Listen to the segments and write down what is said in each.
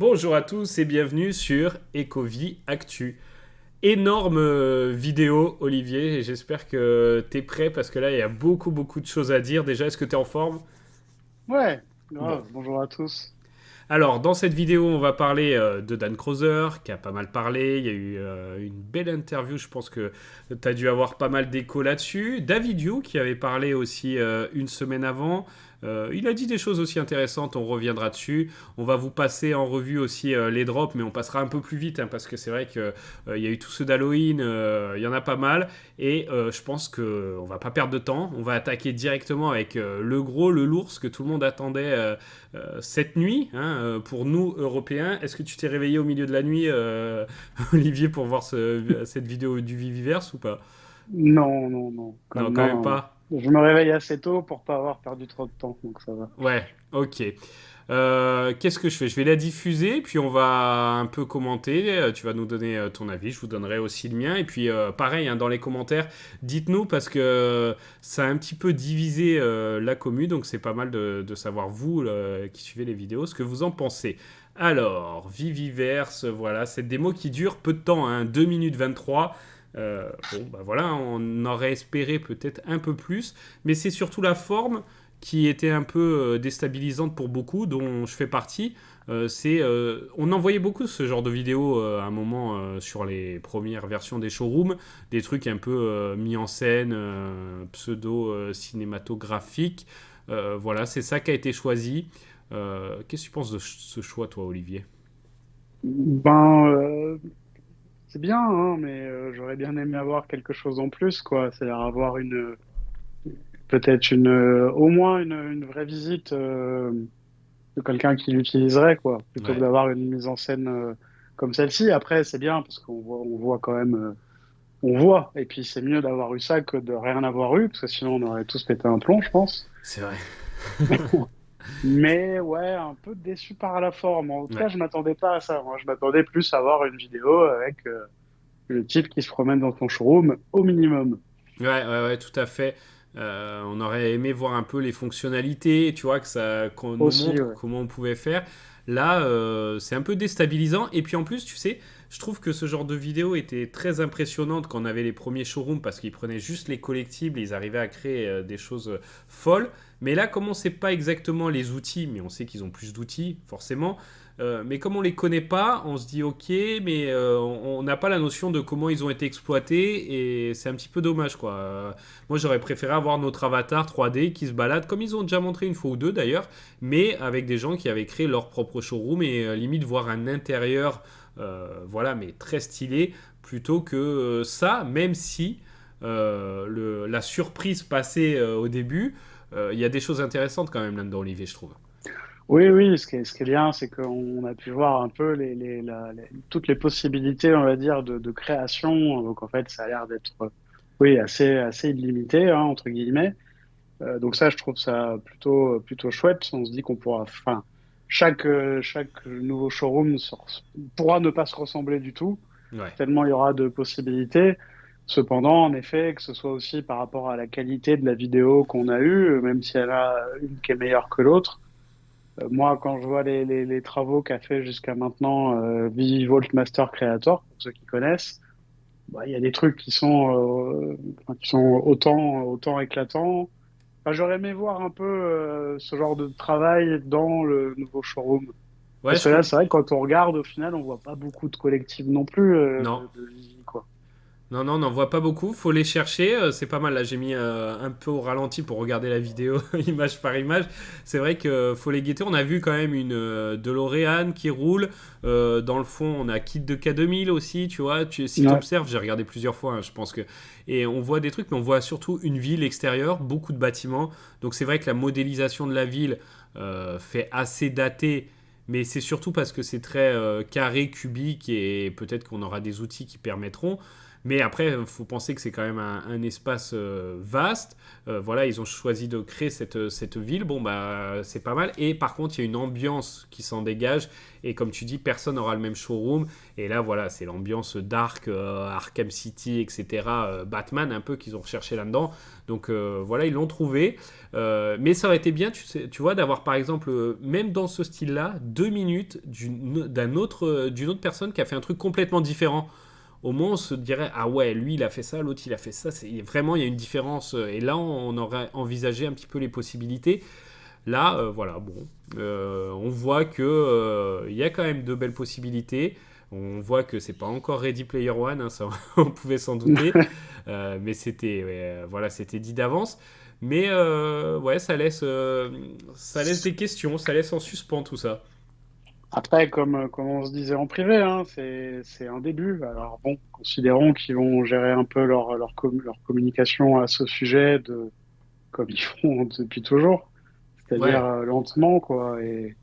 Bonjour à tous et bienvenue sur Ecovie Actu. Énorme vidéo, Olivier, et j'espère que tu es prêt parce que là, il y a beaucoup de choses à dire. Déjà, est-ce que tu es en forme? Ouais, Bon. grave. Bonjour à tous. Alors, dans cette vidéo, on va parler de Dan Crowther, qui a pas mal parlé. Il y a eu une belle interview, je pense que tu as dû avoir pas mal d'échos là-dessus. David Yu, qui avait parlé aussi une semaine avant. Il a dit des choses aussi intéressantes, on reviendra dessus. On va vous passer en revue aussi les drops, mais on passera un peu plus vite, hein, parce que c'est vrai qu'il y a eu tous ceux d'Halloween, il y en a pas mal. Et je pense qu'on va pas perdre de temps. On va attaquer directement avec le gros, le lourd, ce que tout le monde attendait cette nuit, hein, pour nous Européens. Est-ce que tu t'es réveillé au milieu de la nuit, Olivier, pour voir cette vidéo du Viviverse ou pas? Non, non, non. Non, Comme quand non, même non, non. pas. Je me réveille assez tôt pour pas avoir perdu trop de temps, donc ça va. Ouais, ok. Qu'est-ce que je fais? Je vais la diffuser, puis on va un peu commenter. Tu vas nous donner ton avis, je vous donnerai aussi le mien. Et puis pareil, hein, dans les commentaires, dites-nous parce que ça a un petit peu divisé la commu, donc c'est pas mal de savoir vous qui suivez les vidéos ce que vous en pensez. Alors, Viviverse, voilà, cette démo qui dure peu de temps, hein, 2 minutes 23. Bon, bah voilà, on aurait espéré peut-être un peu plus, mais c'est surtout la forme qui était un peu déstabilisante pour beaucoup, dont je fais partie. On en voyait beaucoup ce genre de vidéos à un moment sur les premières versions des showrooms, des trucs un peu mis en scène, pseudo cinématographiques. Voilà, c'est ça qui a été choisi. Qu'est-ce que tu penses de ce choix, toi, Olivier? Ben, c'est bien, hein, mais j'aurais bien aimé avoir quelque chose en plus, quoi. C'est-à-dire avoir peut-être au moins une vraie visite de quelqu'un qui l'utiliserait, quoi, plutôt que Ouais. d'avoir une mise en scène comme celle-ci. Après, c'est bien parce on voit quand même, on voit. Et puis, c'est mieux d'avoir eu ça que de rien avoir eu, parce que sinon, on aurait tous pété un plomb, je pense. C'est vrai. Mais ouais, un peu déçu par la forme. En tout cas, Ouais. je m'attendais pas à ça. Moi, je m'attendais plus à voir une vidéo avec le type qui se promène dans ton showroom au minimum. Ouais, tout à fait. On aurait aimé voir un peu les fonctionnalités, tu vois, qu'on nous Aussi, montre ouais. comment on pouvait faire. Là, c'est un peu déstabilisant. Et puis en plus, tu sais, je trouve que ce genre de vidéo était très impressionnante quand on avait les premiers showrooms parce qu'ils prenaient juste les collectibles et ils arrivaient à créer des choses folles. Mais là, comme on ne sait pas exactement les outils, mais on sait qu'ils ont plus d'outils, forcément. Mais comme on les connaît pas, on se dit ok, mais on n'a pas la notion de comment ils ont été exploités et c'est un petit peu dommage quoi. Moi j'aurais préféré avoir notre avatar 3D qui se balade comme ils ont déjà montré une fois ou deux d'ailleurs, mais avec des gens qui avaient créé leur propre showroom et limite voir un intérieur, voilà, mais très stylé plutôt que ça, même si la surprise passée au début, il y a des choses intéressantes quand même là-dedans, Olivier, je trouve. Oui, oui, ce qui est bien, c'est qu'on a pu voir un peu toutes les possibilités, on va dire, de création. Donc, en fait, ça a l'air d'être, oui, assez illimité, hein, entre guillemets. Donc ça, je trouve ça plutôt chouette. On se dit qu'on pourra, enfin, chaque nouveau showroom pourra ne pas se ressembler du tout, Ouais. tellement il y aura de possibilités. Cependant, en effet, que ce soit aussi par rapport à la qualité de la vidéo qu'on a eue, même si elle a une qui est meilleure que l'autre. Moi, quand je vois les travaux qu'a fait jusqu'à maintenant Vault Master Creator, pour ceux qui connaissent, bah, il y a des trucs qui sont autant éclatants. Enfin, j'aurais aimé voir un peu ce genre de travail dans le nouveau showroom. Ouais, Parce je que là, c'est comprends. vrai que quand on regarde, au final, on voit pas beaucoup de collectifs non plus Non. de Vivi, quoi. Non, on n'en voit pas beaucoup. Faut les chercher. C'est pas mal. Là, j'ai mis un peu au ralenti pour regarder la vidéo image par image. C'est vrai que faut les guetter. On a vu quand même une DeLorean qui roule. Dans le fond, on a Kit de K2000 aussi. Tu vois, si tu Ouais. observes, j'ai regardé plusieurs fois, hein, je pense que. Et on voit des trucs, mais on voit surtout une ville extérieure, beaucoup de bâtiments. Donc c'est vrai que la modélisation de la ville fait assez dater. Mais c'est surtout parce que c'est très carré, cubique, et peut-être qu'on aura des outils qui permettront. Mais après, il faut penser que c'est quand même un espace vaste. Voilà, ils ont choisi de créer cette ville. Bon, bah, c'est pas mal. Et par contre, il y a une ambiance qui s'en dégage. Et comme tu dis, personne n'aura le même showroom. Et là, voilà, c'est l'ambiance dark, Arkham City, etc. Batman, un peu, qu'ils ont recherché là-dedans. Donc voilà, ils l'ont trouvé. Mais ça aurait été bien, tu vois, d'avoir par exemple, même dans ce style-là, 2 minutes d'une autre personne qui a fait un truc complètement différent. Au moins on se dirait ah ouais, lui il a fait ça, l'autre il a fait ça, c'est vraiment il y a une différence, et là on aurait envisagé un petit peu les possibilités. Là voilà, bon, on voit que il y a quand même de belles possibilités. On voit que c'est pas encore Ready Player One, hein, ça on pouvait s'en douter. Mais c'était ouais, voilà, c'était dit d'avance. Mais ouais, ça laisse des questions, ça laisse en suspens tout ça. Après, comme on se disait en privé, hein, c'est un début. Alors bon, considérons qu'ils vont gérer un peu leur communication à ce sujet comme ils font depuis toujours, c'est-à-dire Ouais, lentement, quoi. Et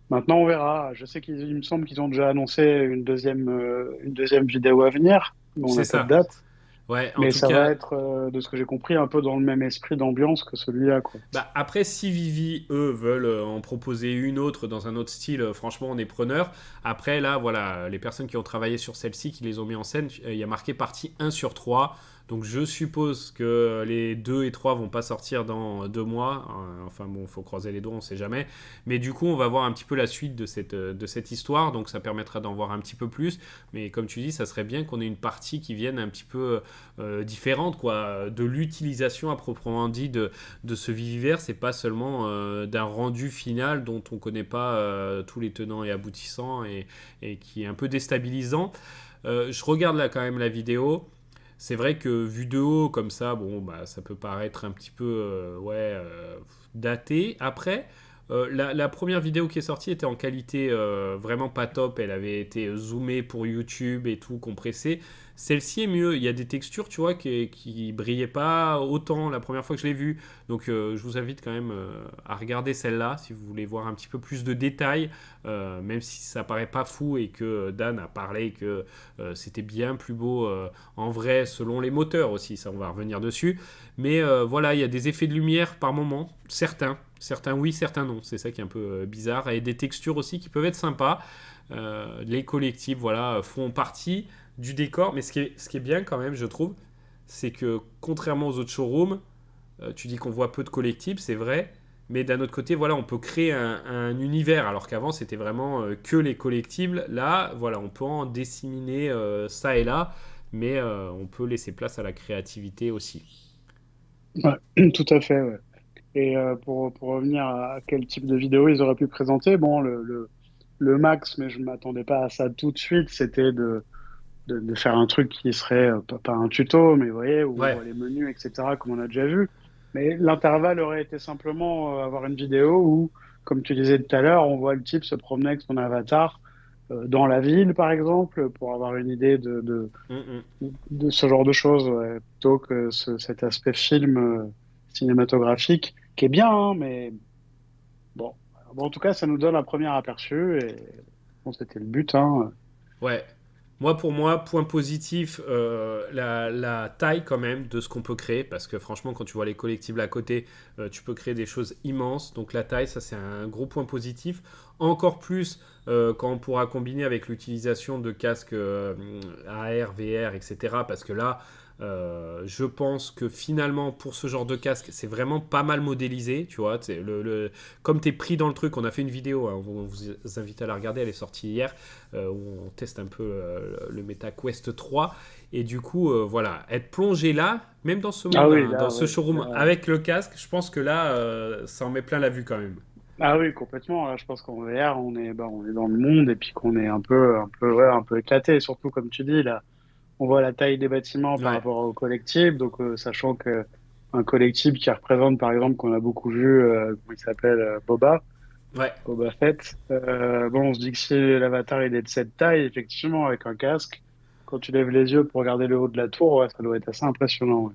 maintenant, on verra. Je sais qu'il il me semble qu'ils ont déjà annoncé une deuxième vidéo à venir, mais on c'est n'a pas de ça. date. Ouais, en Mais tout ça va cas, être, de ce que j'ai compris, un peu dans le même esprit d'ambiance que celui-là, quoi. bah, après, si Vivi, eux, veulent en proposer une autre dans un autre style, franchement, on est preneur. Après, là, voilà, les personnes qui ont travaillé sur celle-ci, qui les ont mis en scène, il y a marqué partie 1/3. Donc, je suppose que les 2 et 3 vont pas sortir dans 2 mois. Enfin, bon, faut croiser les doigts, on sait jamais. Mais du coup, on va voir un petit peu la suite de cette histoire. Donc, ça permettra d'en voir un petit peu plus. Mais comme tu dis, ça serait bien qu'on ait une partie qui vienne un petit peu différente, quoi, de l'utilisation à proprement dit de ce Viviver, c'est pas seulement d'un rendu final dont on connaît pas tous les tenants et aboutissants, et qui est un peu déstabilisant. Je regarde là quand même la vidéo. C'est vrai que vu de haut comme ça, bon, bah, ça peut paraître un petit peu daté. Après, la première vidéo qui est sortie était en qualité vraiment pas top. Elle avait été zoomée pour YouTube et tout, compressée. Celle-ci est mieux. Il y a des textures, tu vois, qui brillaient pas autant la première fois que je l'ai vue. Donc, je vous invite quand même à regarder celle-là si vous voulez voir un petit peu plus de détails, même si ça paraît pas fou et que Dan a parlé que c'était bien plus beau en vrai selon les moteurs aussi. Ça, on va revenir dessus. Mais voilà, il y a des effets de lumière par moment, certains. Certains oui, certains non. C'est ça qui est un peu bizarre. Et des textures aussi qui peuvent être sympas. Les collectifs, voilà, font partie du décor. Mais ce qui est bien quand même, je trouve, c'est que contrairement aux autres showrooms, tu dis qu'on voit peu de collectifs, c'est vrai. Mais d'un autre côté, voilà, on peut créer un univers, alors qu'avant c'était vraiment que les collectibles. Là, voilà, on peut en disséminer ça et là, mais on peut laisser place à la créativité aussi. Ouais, tout à fait, ouais. Et pour revenir à quel type de vidéo ils auraient pu présenter, bon, le max, mais je ne m'attendais pas à ça tout de suite, c'était de faire un truc qui serait pas un tuto, mais vous voyez, où on Ouais, voit les menus, etc., comme on a déjà vu. Mais l'intervalle aurait été simplement avoir une vidéo où, comme tu disais tout à l'heure, on voit le type se promener avec son avatar dans la ville, par exemple, pour avoir une idée mm, mm. de ce genre de choses, ouais, plutôt que cet aspect film cinématographique, qui est bien, hein, mais bon. Bon, en tout cas, ça nous donne un premier aperçu, et bon, c'était le but, hein. Ouais. Pour moi, point positif, la taille quand même de ce qu'on peut créer, parce que franchement, quand tu vois les collectibles à côté, tu peux créer des choses immenses. Donc la taille, ça c'est un gros point positif. Encore plus quand on pourra combiner avec l'utilisation de casques AR, VR, etc. Parce que là, je pense que finalement, pour ce genre de casque, c'est vraiment pas mal modélisé. Tu vois, comme tu es pris dans le truc, on a fait une vidéo, hein, on vous invite à la regarder, elle est sortie hier, où on teste un peu le MetaQuest 3. Et du coup, voilà, être plongé là, même dans ce Ah monde, oui, hein, dans là, ce ouais. showroom avec le casque, je pense que là, ça en met plein la vue quand même. Ah oui, complètement. Là, je pense qu'en VR, on est dans le monde et puis qu'on est ouais, un peu éclaté. Surtout, comme tu dis, là, on voit la taille des bâtiments par Ouais, rapport au collectif. Donc, sachant que un collectif qui représente, par exemple, qu'on a beaucoup vu, comment il s'appelle, ouais. Boba Fett. Bon, on se dit que si l'avatar il est de cette taille, effectivement, avec un casque, quand tu lèves les yeux pour regarder le haut de la tour, ouais, ça doit être assez impressionnant. Ouais.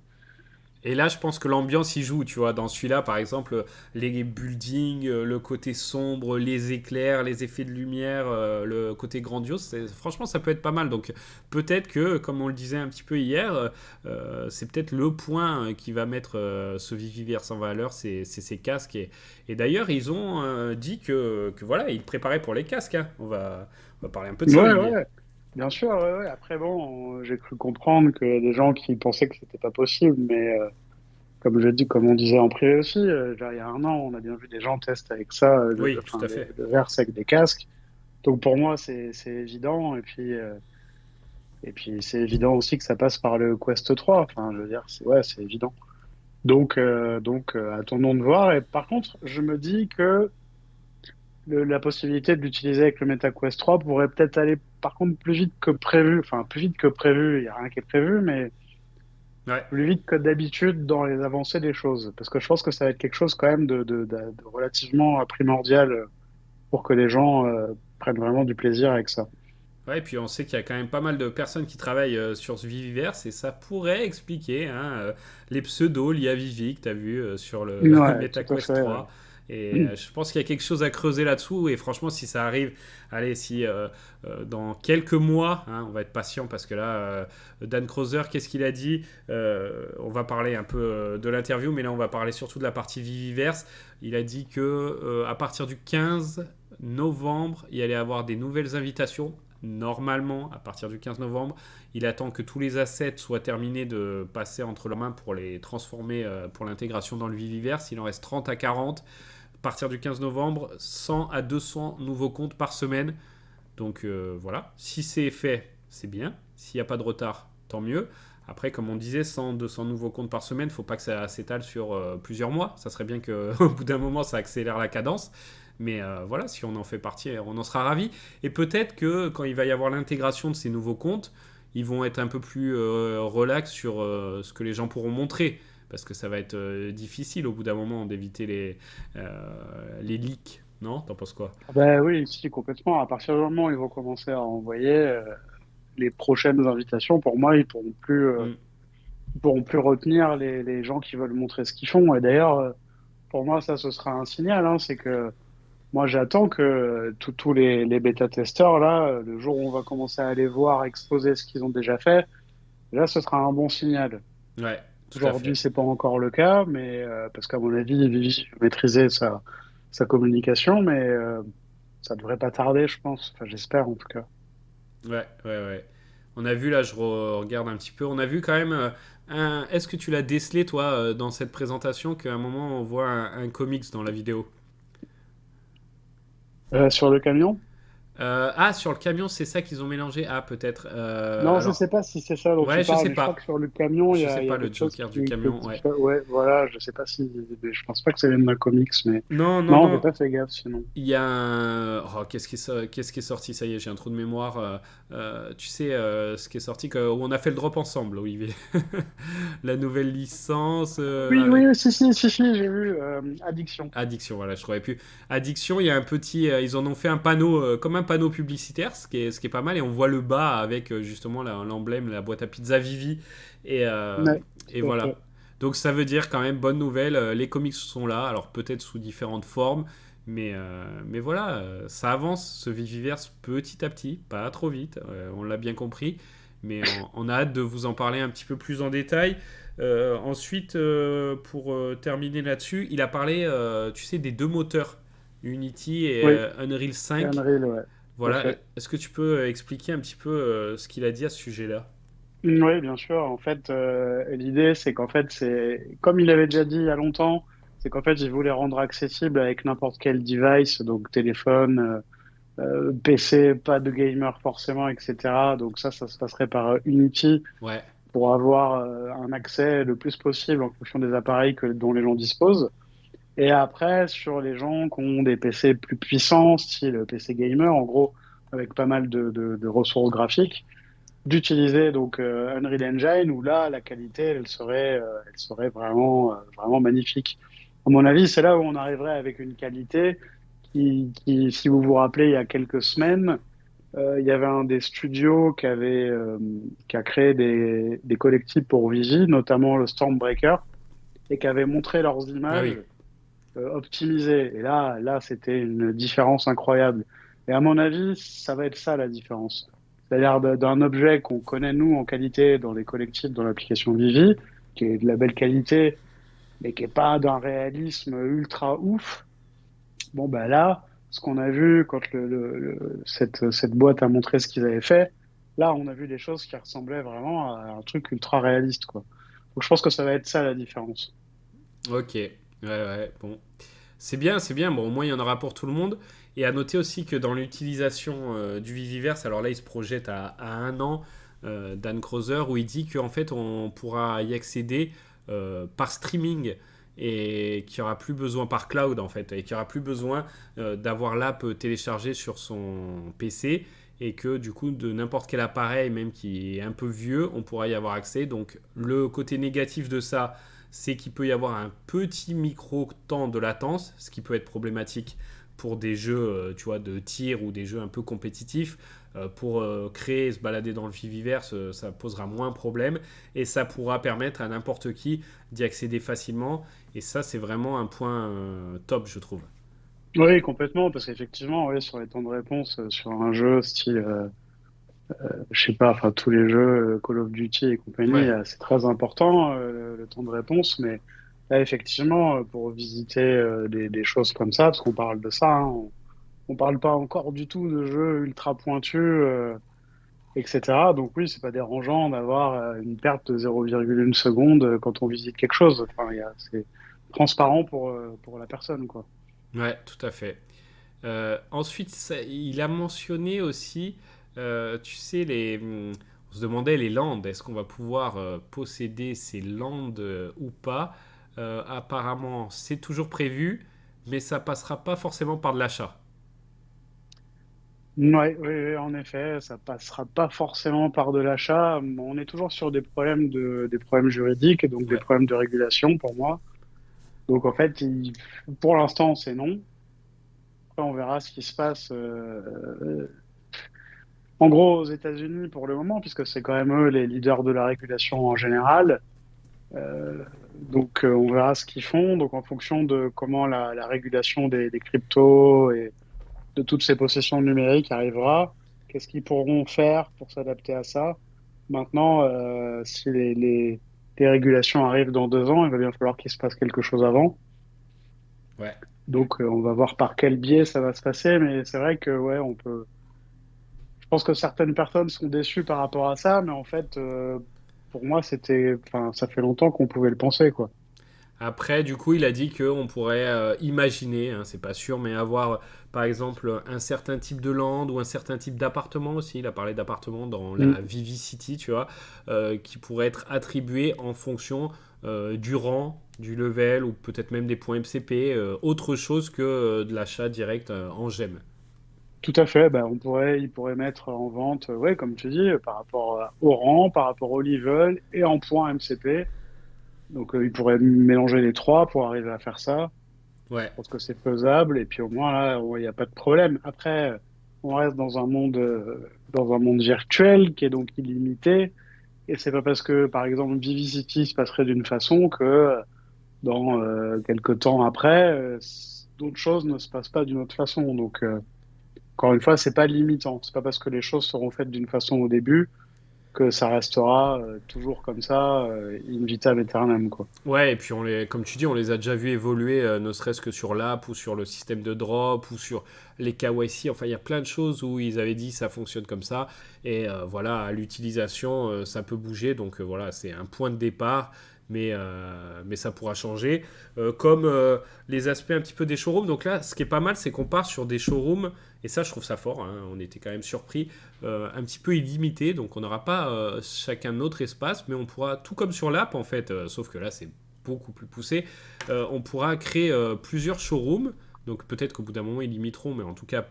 Et là, je pense que l'ambiance y joue, tu vois. Dans celui-là, par exemple, les buildings, le côté sombre, les éclairs, les effets de lumière, le côté grandiose, franchement, ça peut être pas mal. Donc, peut-être que, comme on le disait un petit peu hier, c'est peut-être le point qui va mettre ce Viviverse en valeur, c'est ces casques. Et d'ailleurs, ils ont dit que voilà, ils préparaient pour les casques, hein. On va parler un peu de ça, Ouais, Olivier. ouais, bien sûr. Ouais, ouais. Après, bon, j'ai cru comprendre que des gens qui pensaient que c'était pas possible, mais comme on disait en privé aussi, genre, il y a un an, on a bien vu des gens tester avec ça, Oui, tout enfin, à fait. le verse avec des casques. Donc pour moi, c'est évident. Et puis c'est évident aussi que ça passe par le Quest 3. Enfin, je veux dire, ouais, c'est évident. Donc, attendons de voir. Et par contre, je me dis que la possibilité de l'utiliser avec le MetaQuest 3 pourrait peut-être aller, par contre, plus vite que prévu. Enfin, plus vite que prévu, il n'y a rien qui est prévu, mais Ouais. plus vite que d'habitude dans les avancées des choses. Parce que je pense que ça va être quelque chose quand même de relativement primordial pour que les gens prennent vraiment du plaisir avec ça. Ouais, et puis on sait qu'il y a quand même pas mal de personnes qui travaillent sur ce Viviverse et ça pourrait expliquer hein, les pseudos liés à Vivi que tu as vu sur le Ouais, tout à MetaQuest fait. 3. Et je pense qu'il y a quelque chose à creuser là-dessous. Et franchement, si ça arrive, allez, si dans quelques mois, hein, on va être patient parce que là, Dan Crozer, qu'est-ce qu'il a dit On va parler un peu de l'interview, mais là, on va parler surtout de la partie Viviverse. Il a dit que à partir du 15 novembre, il y allait avoir des nouvelles invitations normalement, à partir du 15 novembre, il attend que tous les assets soient terminés de passer entre leurs mains pour les transformer pour l'intégration dans le Viviverse. Il en reste 30 à 40. À partir du 15 novembre, 100 à 200 nouveaux comptes par semaine. Donc voilà, si c'est fait, c'est bien. S'il n'y a pas de retard, tant mieux. Après, comme on disait, 100, 200 nouveaux comptes par semaine, il ne faut pas que ça s'étale sur plusieurs mois. Ça serait bien qu'au bout d'un moment, ça accélère la cadence. Mais voilà, si on en fait partie, on en sera ravis. Et peut-être que quand il va y avoir l'intégration de ces nouveaux comptes, ils vont être un peu plus relax sur ce que les gens pourront montrer. Parce que ça va être difficile au bout d'un moment d'éviter les leaks. Non? T'en penses quoi? Ah ben oui, si, complètement. À partir du moment où ils vont commencer à envoyer les prochaines invitations, pour moi, Mm. ils pourront plus retenir les gens qui veulent montrer ce qu'ils font. Et d'ailleurs, pour moi, ça, ce sera un signal, hein, c'est que moi, j'attends que tous les bêta-testeurs, là, le jour où on va commencer à aller voir exposer ce qu'ils ont déjà fait, là, ce sera un bon signal. Ouais, tout à Aujourd'hui, fait. c'est pas encore le cas, mais parce qu'à mon avis, Vivi maîtriser sa communication, mais ça devrait pas tarder, je pense. Enfin, j'espère en tout cas. Ouais, ouais, ouais. On a vu, là, je regarde un petit peu, on a vu quand même Est-ce que tu l'as décelé, toi, dans cette présentation, qu'à un moment, on voit un comics dans la vidéo? Sur le camion? Ah, sur le camion, c'est ça qu'ils ont mélangé? Ah, peut-être. Non, je Alors, sais pas si c'est ça dont tu ouais, je parles, sais mais je crois que pas. sur le camion, Je sais il y pas, a le quelque chose Joker du camion, ouais. ouais, voilà, je sais pas si, mais je pense pas que ça vienne d'un comics, mais Non, non, non, j'ai non. pas fait gaffe sinon. Il y a un. Oh, qu'est-ce qui est sorti? Ça y est, j'ai un trou de mémoire. Tu sais, ce qui est sorti, où on a fait le drop ensemble, Olivier. La nouvelle licence. Oui, oui, oui, si, j'ai vu Addiction. Addiction, voilà, je trouvais plus. Addiction, il y a un petit. Ils en ont fait un panneau, comme un panneau publicitaire, ce qui est pas mal. Et on voit le bas avec justement l'emblème, la boîte à pizza Vivi. Et, euh, Ouais, et tout à voilà. fait. Donc ça veut dire quand même, bonne nouvelle, les comics sont là, alors peut-être sous différentes formes. Mais voilà, ça avance, ce Viviverse, petit à petit, pas trop vite, on l'a bien compris. Mais on a hâte de vous en parler un petit peu plus en détail. Ensuite, pour terminer là-dessus, il a parlé, tu sais, des deux moteurs, Unity et Oui, Unreal et 5. Unreal, ouais, tout à Voilà, fait. est-ce que tu peux expliquer un petit peu ce qu'il a dit à ce sujet-là? Oui, bien sûr. En fait, l'idée, c'est qu'en fait, c'est comme il avait déjà dit il y a longtemps, c'est qu'en fait, il voulait rendre accessible avec n'importe quel device, donc téléphone, PC, pas de gamer forcément, etc. Donc ça se passerait par Unity Ouais, pour avoir un accès le plus possible en fonction des appareils dont les gens disposent. Et après, sur les gens qui ont des PC plus puissants, style PC gamer, en gros, avec pas mal de ressources graphiques, d'utiliser donc Unreal Engine où là la qualité elle serait vraiment vraiment magnifique. À mon avis, c'est là où on arriverait avec une qualité qui si vous vous rappelez il y a quelques semaines, il y avait un des studios qui a créé des collectifs pour Vigie, notamment le Stormbreaker. et qui avaient montré leurs Ah images oui. optimisées. Et là, c'était une différence incroyable. Et à mon avis, ça va être ça la différence. C'est-à-dire d'un objet qu'on connaît nous en qualité dans les collectifs, dans l'application Vivi, qui est de la belle qualité, mais qui est pas d'un réalisme ultra ouf. Bon, bah là, ce qu'on a vu quand cette boîte a montré ce qu'ils avaient fait, là, on a vu des choses qui ressemblaient vraiment à un truc ultra réaliste, quoi. Donc, je pense que ça va être ça la différence. Ok. Ouais, ouais. Bon. C'est bien, c'est bien. Bon, au moins, il y en aura pour tout le monde. Et à noter aussi que dans l'utilisation du Viviverse, alors là, il se projette à 1 an, Dan Crowther, où il dit qu'en fait, on pourra y accéder par streaming et qu'il n'y aura plus besoin par cloud, en fait, et qu'il n'y aura plus besoin d'avoir l'app téléchargée sur son PC et que du coup, de n'importe quel appareil, même qui est un peu vieux, on pourra y avoir accès. Donc, le côté négatif de ça, c'est qu'il peut y avoir un petit micro-temps de latence, ce qui peut être problématique pour des jeux tu vois, de tir ou des jeux un peu compétitifs. Pour créer et se balader dans le Viviverse, ça posera moins de problème et ça pourra permettre à n'importe qui d'y accéder facilement. Et ça, c'est vraiment un point top, je trouve. Oui, complètement, parce qu'effectivement, oui, sur les temps de réponse, sur un jeu style, je sais pas, enfin, tous les jeux Call of Duty et compagnie, Ouais, c'est très important, le temps de réponse, mais là, effectivement, pour visiter des choses comme ça, parce qu'on parle de ça, hein, on parle pas encore du tout de jeux ultra pointus, etc. Donc oui, c'est pas dérangeant d'avoir une perte de 0,1 seconde quand on visite quelque chose. Enfin, c'est transparent pour la personne, quoi. ouais, tout à fait. Ensuite, il a mentionné aussi, tu sais, on se demandait les landes. Est-ce qu'on va pouvoir posséder ces landes ou pas? Apparemment, c'est toujours prévu, mais ça passera pas forcément par de l'achat. Ouais, oui, oui, en effet, ça passera pas forcément par de l'achat. On est toujours sur des problèmes juridiques et donc des Ouais, problèmes de régulation pour moi. Donc en fait, pour l'instant, c'est non. Après, on verra ce qui se passe. En gros, aux États-Unis pour le moment, puisque c'est quand même eux les leaders de la régulation en général. Donc, on verra ce qu'ils font. Donc, en fonction de comment la régulation des cryptos et de toutes ces possessions numériques arrivera, qu'est-ce qu'ils pourront faire pour s'adapter à ça? Maintenant, si les régulations arrivent dans 2 ans, il va bien falloir qu'il se passe quelque chose avant. ouais. Donc, on va voir par quel biais ça va se passer. Mais c'est vrai que, ouais, on peut. Je pense que certaines personnes sont déçues par rapport à ça, mais en fait, pour moi, enfin, ça fait longtemps qu'on pouvait le penser, quoi. Après, du coup, il a dit qu'on pourrait imaginer, hein, c'est pas sûr, mais avoir par exemple un certain type de land ou un certain type d'appartement aussi. Il a parlé d'appartement dans la Mm. Vivicity, tu vois, qui pourrait être attribué en fonction du rang, du level ou peut-être même des points MCP, autre chose que de l'achat direct en gemme. Tout à fait. Ben, il pourrait mettre en vente, ouais, comme tu dis, par rapport au rang, par rapport au level et en points MCP. Donc, il pourrait mélanger les trois pour arriver à faire ça. Ouais, Je pense que c'est faisable. Et puis, au moins, là, ouais, il n'y a pas de problème. Après, on reste dans un monde virtuel qui est donc illimité. Et c'est pas parce que, par exemple, Vivicity se passerait d'une façon que dans quelques temps après, d'autres choses ne se passent pas d'une autre façon. Donc, encore une fois, c'est pas limitant. C'est pas parce que les choses seront faites d'une façon au début que ça restera toujours comme ça, in vitam aeternam, quoi. ouais, et puis comme tu dis, on les a déjà vus évoluer, ne serait-ce que sur l'app ou sur le système de drop ou sur les KYC. Enfin, il y a plein de choses où ils avaient dit ça fonctionne comme ça. Et voilà, à l'utilisation, ça peut bouger. Donc voilà, c'est un point de départ, mais ça pourra changer. Comme les aspects un petit peu des showrooms. Donc là, ce qui est pas mal, c'est qu'on part sur des showrooms. Et ça, je trouve ça fort, hein, on était quand même surpris. Un petit peu illimité, donc on n'aura pas chacun notre espace, mais on pourra, tout comme sur l'app en fait, sauf que là c'est beaucoup plus poussé, on pourra créer plusieurs showrooms, donc peut-être qu'au bout d'un moment ils limiteront, mais en tout cas,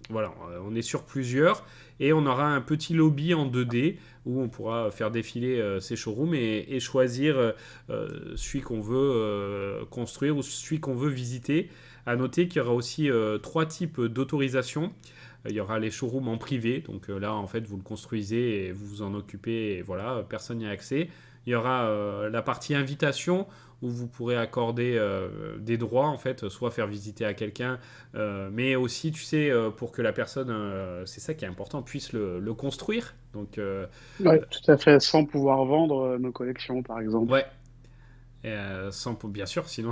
voilà, on est sur plusieurs, et on aura un petit lobby en 2D où on pourra faire défiler ces showrooms et choisir celui qu'on veut construire ou celui qu'on veut visiter. À noter qu'il y aura aussi 3 types d'autorisation. Il y aura les showrooms en privé, donc là en fait vous le construisez et vous vous en occupez et voilà, personne n'y a accès. Il y aura la partie invitation où vous pourrez accorder des droits, en fait, soit faire visiter à quelqu'un, mais aussi, tu sais, pour que la personne, c'est ça qui est important, puisse le construire. Donc, Ouais, tout à fait, sans pouvoir vendre nos collections, par exemple. ouais, bien sûr, sinon,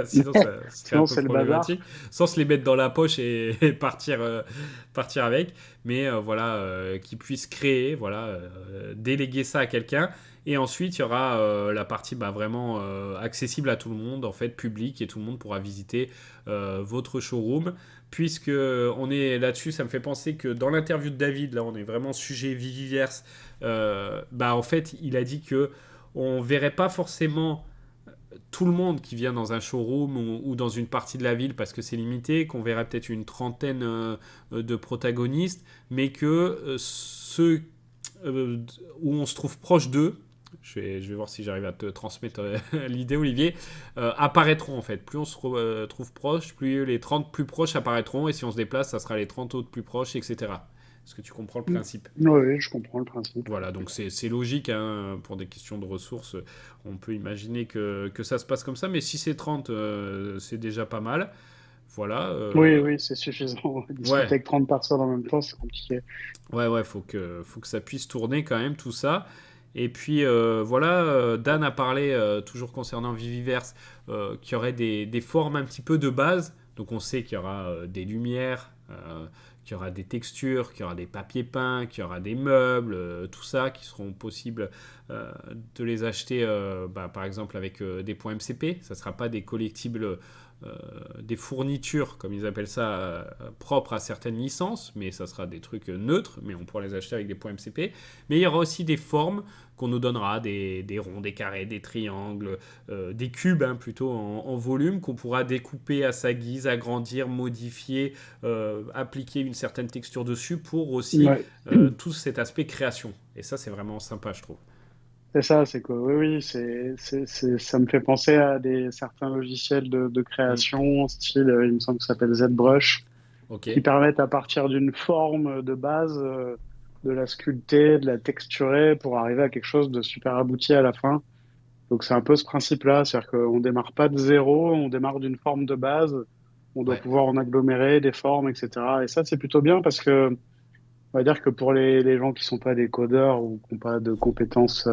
sinon ça serait un Sinon, peu c'est le bazar. problématique, sans se les mettre dans la poche et partir avec, mais voilà, qu'ils puissent créer, voilà, déléguer ça à quelqu'un, et ensuite il y aura la partie bah, vraiment accessible à tout le monde, en fait, public, et tout le monde pourra visiter votre showroom, puisque on est là-dessus, ça me fait penser que dans l'interview de David, là on est vraiment sujet Viviverse, bah en fait il a dit que on verrait pas forcément tout le monde qui vient dans un showroom ou dans une partie de la ville parce que c'est limité, qu'on verrait peut-être une trentaine de protagonistes, mais que ceux euh, où on se trouve proche d'eux, je vais voir si j'arrive à te transmettre l'idée, Olivier, apparaîtront en fait. Plus on se trouve proche, plus les 30 plus proches apparaîtront, et si on se déplace, ça sera les 30 autres plus proches, etc. Est-ce que tu comprends le principe? Oui, je comprends le principe. Voilà, donc c'est logique, hein, pour des questions de ressources. On peut imaginer que ça se passe comme ça, mais si c'est 30, c'est déjà pas mal. Voilà. Oui, oui, c'est suffisant. Ouais, Discuter avec 30 personnes en même temps, c'est compliqué. ouais, faut que ça puisse tourner quand même, tout ça. Et puis voilà, Dan a parlé, toujours concernant Viviverse, qu'il y aurait des formes un petit peu de base. Donc on sait qu'il y aura des lumières, qu'il y aura des textures, qu'il y aura des papiers peints, qu'il y aura des meubles, tout ça qui seront possibles de les acheter bah, par exemple avec des points MCP. Ça ne sera pas des collectibles, des fournitures, comme ils appellent ça, propres à certaines licences, mais ça sera des trucs neutres, mais on pourra les acheter avec des points MCP. Mais il y aura aussi des formes qu'on nous donnera, des ronds, des carrés, des triangles, des cubes, hein, plutôt en volume, qu'on pourra découper à sa guise, agrandir, modifier, appliquer une certaine texture dessus pour aussi Ouais. tout cet aspect création. Et ça, c'est vraiment sympa, je trouve. C'est ça, c'est que oui, oui, ça me fait penser à certains logiciels de Mm. création, style, il me semble que ça s'appelle ZBrush, Ok. qui permettent à partir d'une forme de base, de la sculpter, de la texturer pour arriver à quelque chose de super abouti à la fin. Donc c'est un peu ce principe-là, c'est-à-dire qu'on démarre pas de zéro, on démarre d'une forme de base, on doit Ouais. pouvoir en agglomérer des formes, etc. Et ça, c'est plutôt bien parce que on va dire que pour les gens qui sont pas des codeurs ou qui n'ont pas de compétences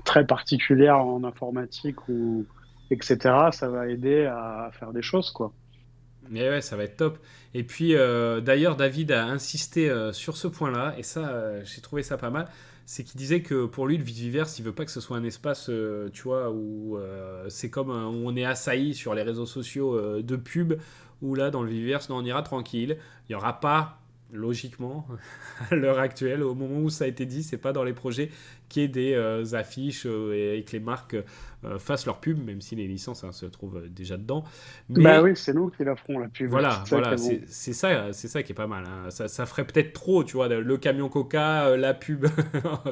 très particulières en informatique ou etc., ça va aider à faire des choses, quoi. Mais ouais, ça va être top. Et puis, d'ailleurs, David a insisté sur ce point-là, et ça, j'ai trouvé ça pas mal. C'est qu'il disait que pour lui, le Vidiverse, il veut pas que ce soit un espace, tu vois, où c'est comme où on est assailli sur les réseaux sociaux de pub, où là, dans le Vidiverse, non, on ira tranquille. Il n'y aura pas, logiquement, à l'heure actuelle, au moment où ça a été dit, c'est pas dans les projets qu'il y ait des affiches et que les marques fassent leur pub, même si les licences, hein, se trouvent déjà dedans. Bah Mais oui, c'est nous qui la ferons, la pub. voilà, C'est ça qui voilà, est bon. c'est ça qui est pas mal, hein. Ça ferait peut-être trop, tu vois, le camion Coca, la pub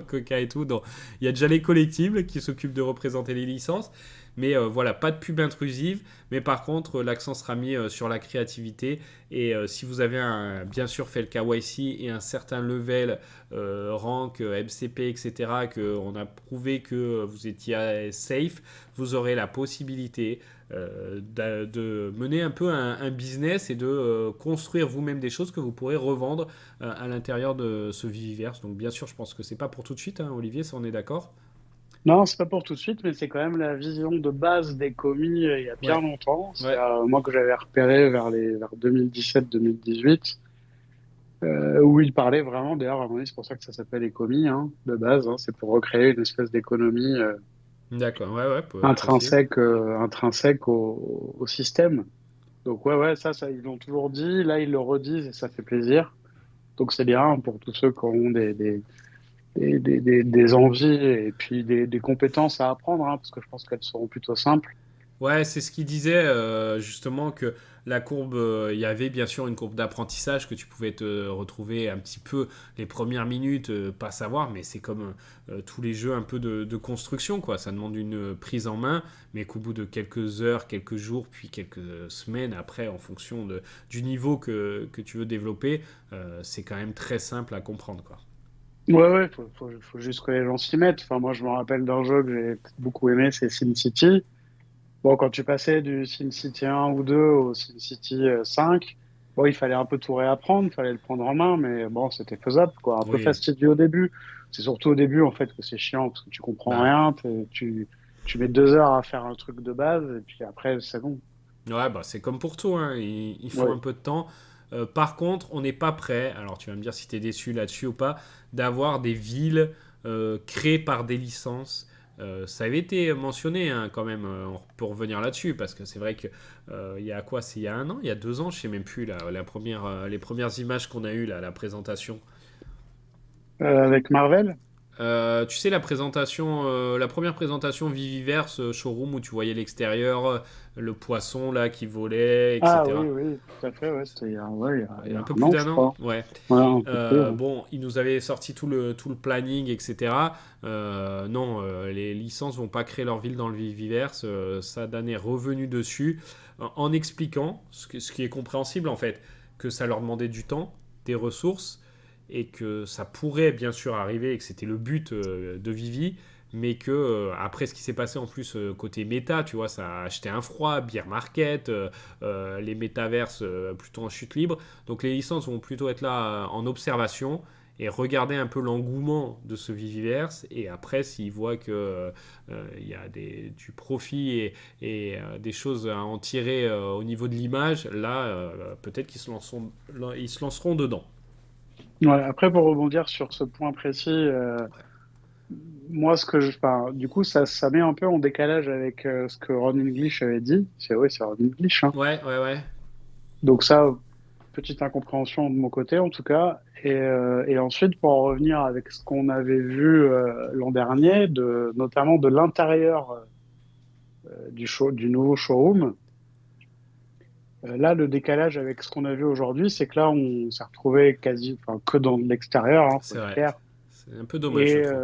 Coca et tout. Donc, il y a déjà les collectibles qui s'occupent de représenter les licences. Mais voilà, pas de pub intrusive. Mais par contre, l'accent sera mis sur la créativité. Et si vous avez bien sûr fait le KYC et un certain level, rank, MCP, etc., qu'on a prouvé que vous étiez safe, vous aurez la possibilité de mener un peu un business et de construire vous-même des choses que vous pourrez revendre à l'intérieur de ce Viviverse. Donc bien sûr, je pense que c'est pas pour tout de suite, hein, Olivier, ça on est d'accord. Non, c'est pas pour tout de suite, mais c'est quand même la vision de base des commis il y a bien Ouais, longtemps. C'est ouais, moi que j'avais repéré vers 2017-2018, où il parlait vraiment, d'ailleurs, à mon avis, c'est pour ça que ça s'appelle les commis, hein, de base, hein, c'est pour recréer une espèce d'économie d'accord, ouais, ouais, possible. intrinsèque au système. Donc ouais, ouais, ça, ils l'ont toujours dit, là, ils le redisent et ça fait plaisir. Donc c'est bien pour tous ceux qui ont des envies et puis des compétences à apprendre, hein, parce que je pense qu'elles seront plutôt simples. Ouais, c'est ce qu'il disait justement que la courbe, il y avait bien sûr une courbe d'apprentissage que tu pouvais te retrouver un petit peu les premières minutes, pas savoir, mais c'est comme tous les jeux un peu de construction, quoi. Ça demande une prise en main, mais qu'au bout de quelques heures, quelques jours, puis quelques semaines après, en fonction du niveau que tu veux développer, c'est quand même très simple à comprendre, quoi. Ouais, faut juste que les gens s'y mettent. Enfin, moi, je me rappelle d'un jeu que j'ai beaucoup aimé, c'est SimCity. Bon, quand tu passais du SimCity 1 ou 2 au SimCity 5, bon, il fallait un peu tout réapprendre, il fallait le prendre en main, mais bon, c'était faisable, quoi. Un peu Oui, fastidieux au début. C'est surtout au début, en fait, que c'est chiant, parce que tu comprends bah rien, tu mets 2 heures à faire un truc de base, et puis après, c'est bon. ouais, bah c'est comme pour tout, hein. Il faut un Ouais. peu de temps. Par contre, on n'est pas prêt, alors tu vas me dire si tu es déçu là-dessus ou pas, d'avoir des villes créées par des licences. Ça avait été mentionné hein, quand même, on peut revenir là-dessus, parce que c'est vrai que il y a quoi, c'est il y a 1 an, il y a 2 ans, je sais même plus, les premières images qu'on a eues, là, la présentation. Avec Marvel? Tu sais, la première présentation Viviverse showroom où tu voyais l'extérieur, le poisson là qui volait, Ah oui, etc. oui, tout à fait, ouais, c'était ouais, il y a Un peu un plus an, je d'un an. crois. Ouais. Ouais, un peu plus, ouais. Bon, ils nous avaient sorti tout le planning, etc. Non, les licences vont pas créer leur ville dans le Viviverse. Sadan est revenu dessus en expliquant, ce qui est compréhensible en fait, que ça leur demandait du temps, des ressources, et que ça pourrait bien sûr arriver, et que c'était le but de Vivi, mais que après ce qui s'est passé en plus côté méta, tu vois, ça a acheté un froid, Beer Market, les métaverses plutôt en chute libre. Donc les licences vont plutôt être là en observation et regarder un peu l'engouement de ce Viviverse. Et après, s'ils voient que il y a du profit et des choses à en tirer au niveau de l'image, là, peut-être ils se lanceront dedans. Ouais, après, pour rebondir sur ce point précis, moi, enfin, du coup, ça met un peu en décalage avec ce que Ron English avait dit. C'est ouais, c'est Ron English, hein. Ouais, ouais, ouais. Donc ça, petite incompréhension de mon côté, en tout cas. Et ensuite, pour en revenir avec ce qu'on avait vu l'an dernier, notamment de l'intérieur du nouveau showroom, là, le décalage avec ce qu'on a vu aujourd'hui, c'est que là, on s'est retrouvé quasi, enfin, que dans l'extérieur, hein, faut C'est être vrai. clair. C'est un peu dommage, je Et trouve.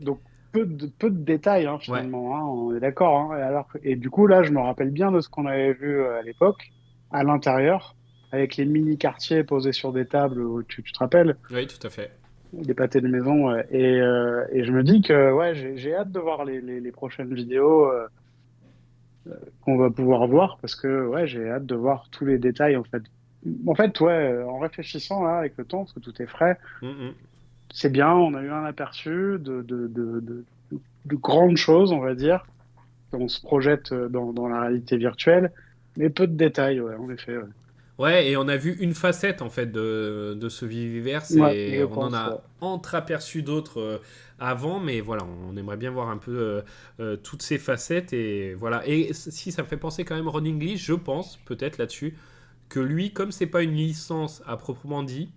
Oui. donc peu de détails hein, Ouais. finalement, hein, on est d'accord. Hein. Et du coup là, je me rappelle bien de ce qu'on avait vu à l'époque, à l'intérieur, avec les mini quartiers posés sur des tables, tu te rappelles, Oui, tout à fait. des pâtés de maison. Ouais. Et je me dis que ouais, j'ai hâte de voir les prochaines vidéos qu'on va pouvoir voir parce que ouais, j'ai hâte de voir tous les détails en fait. En fait, ouais, en réfléchissant là avec le temps, parce que tout est frais, Mm, c'est bien, on a eu un aperçu de grandes choses, on va dire. On se projette dans la réalité virtuelle, mais peu de détails, ouais, en effet. Ouais, ouais, et on a vu une facette en fait de ce Viviverse ouais, et je on en pense, ouais. a entreaperçu d'autres avant, mais voilà, on aimerait bien voir un peu toutes ces facettes et voilà. Et si ça me fait penser quand même Ron English, je pense peut-être là-dessus que lui, comme c'est pas une licence à proprement dit,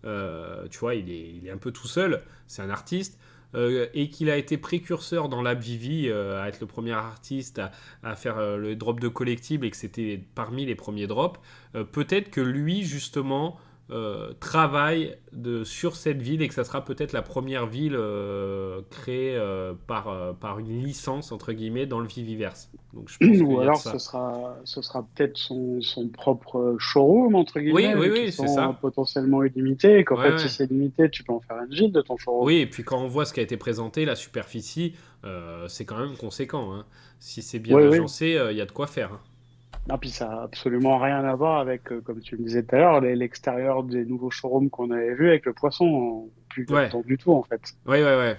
tu vois, il est un peu tout seul, c'est un artiste, et qu'il a été précurseur dans l'app Vivi, à être le premier artiste à faire le drop de collectible et que c'était parmi les premiers drops, peut-être que lui, justement, travaille sur cette ville et que ça sera peut-être la première ville créée par une licence, entre guillemets, dans le Viviverse. Donc je pense qu'il Ou y a de alors ça. ce sera peut-être son propre showroom, entre Oui, guillemets, oui, vu qu'ils oui, c'est sont ça. potentiellement illimités, et qu'en Ouais, fait, si ouais. c'est limité, tu peux en faire une ville de ton showroom. Oui, et puis quand on voit ce qui a été présenté, la superficie, c'est quand même conséquent, hein. Si c'est bien Oui, oui. agencé, il y a de quoi faire, hein. Non, puis ça a absolument rien à voir avec, comme tu me disais tout à l'heure, l'extérieur des nouveaux showrooms qu'on avait vus avec le poisson. Plus Ouais, là-dedans du tout, en fait. ouais, ouais, ouais.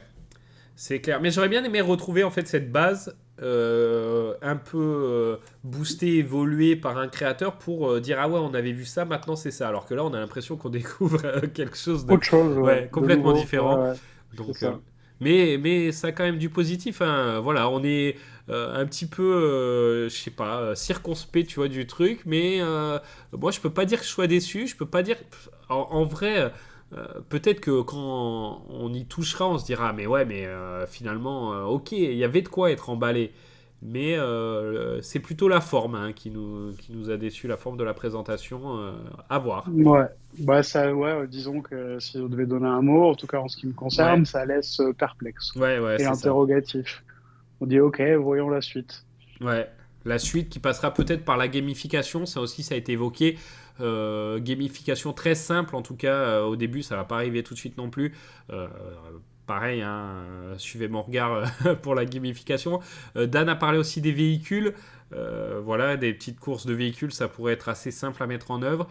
C'est clair. Mais j'aurais bien aimé retrouver en fait cette base un peu boostée, évoluée par un créateur pour dire ah ouais, on avait vu ça, maintenant c'est ça. Alors que là, on a l'impression qu'on découvre quelque chose de Autre chose, ouais, ouais, de complètement nouveau. Ouais, différent. ouais, c'est Donc, ça. mais ça a quand même du positif, hein. Voilà, on est un petit peu, je sais pas, circonspect, tu vois, du truc. Mais moi, je peux pas dire que je sois déçu. Je peux pas dire. En vrai, peut-être que quand on y touchera, on se dira, mais ouais, mais finalement, ok, il y avait de quoi être emballé. Mais c'est plutôt la forme hein, qui nous a déçu, la forme de la présentation. À voir. Ouais, bah ça, ouais, disons que si on devait donner un mot, en tout cas en ce qui me Ouais, concerne, ça laisse perplexe ouais, ouais, et c'est ça. interrogatif. On dit ok, voyons la suite. Ouais, La suite qui passera peut-être par la gamification, ça aussi ça a été évoqué. Gamification très simple en tout cas, au début ça va pas arriver tout de suite non plus. Euh, Pareil, hein, suivez mon regard pour la gamification. Dan a parlé aussi des véhicules. Voilà, des petites courses de véhicules, ça pourrait être assez simple à mettre en œuvre.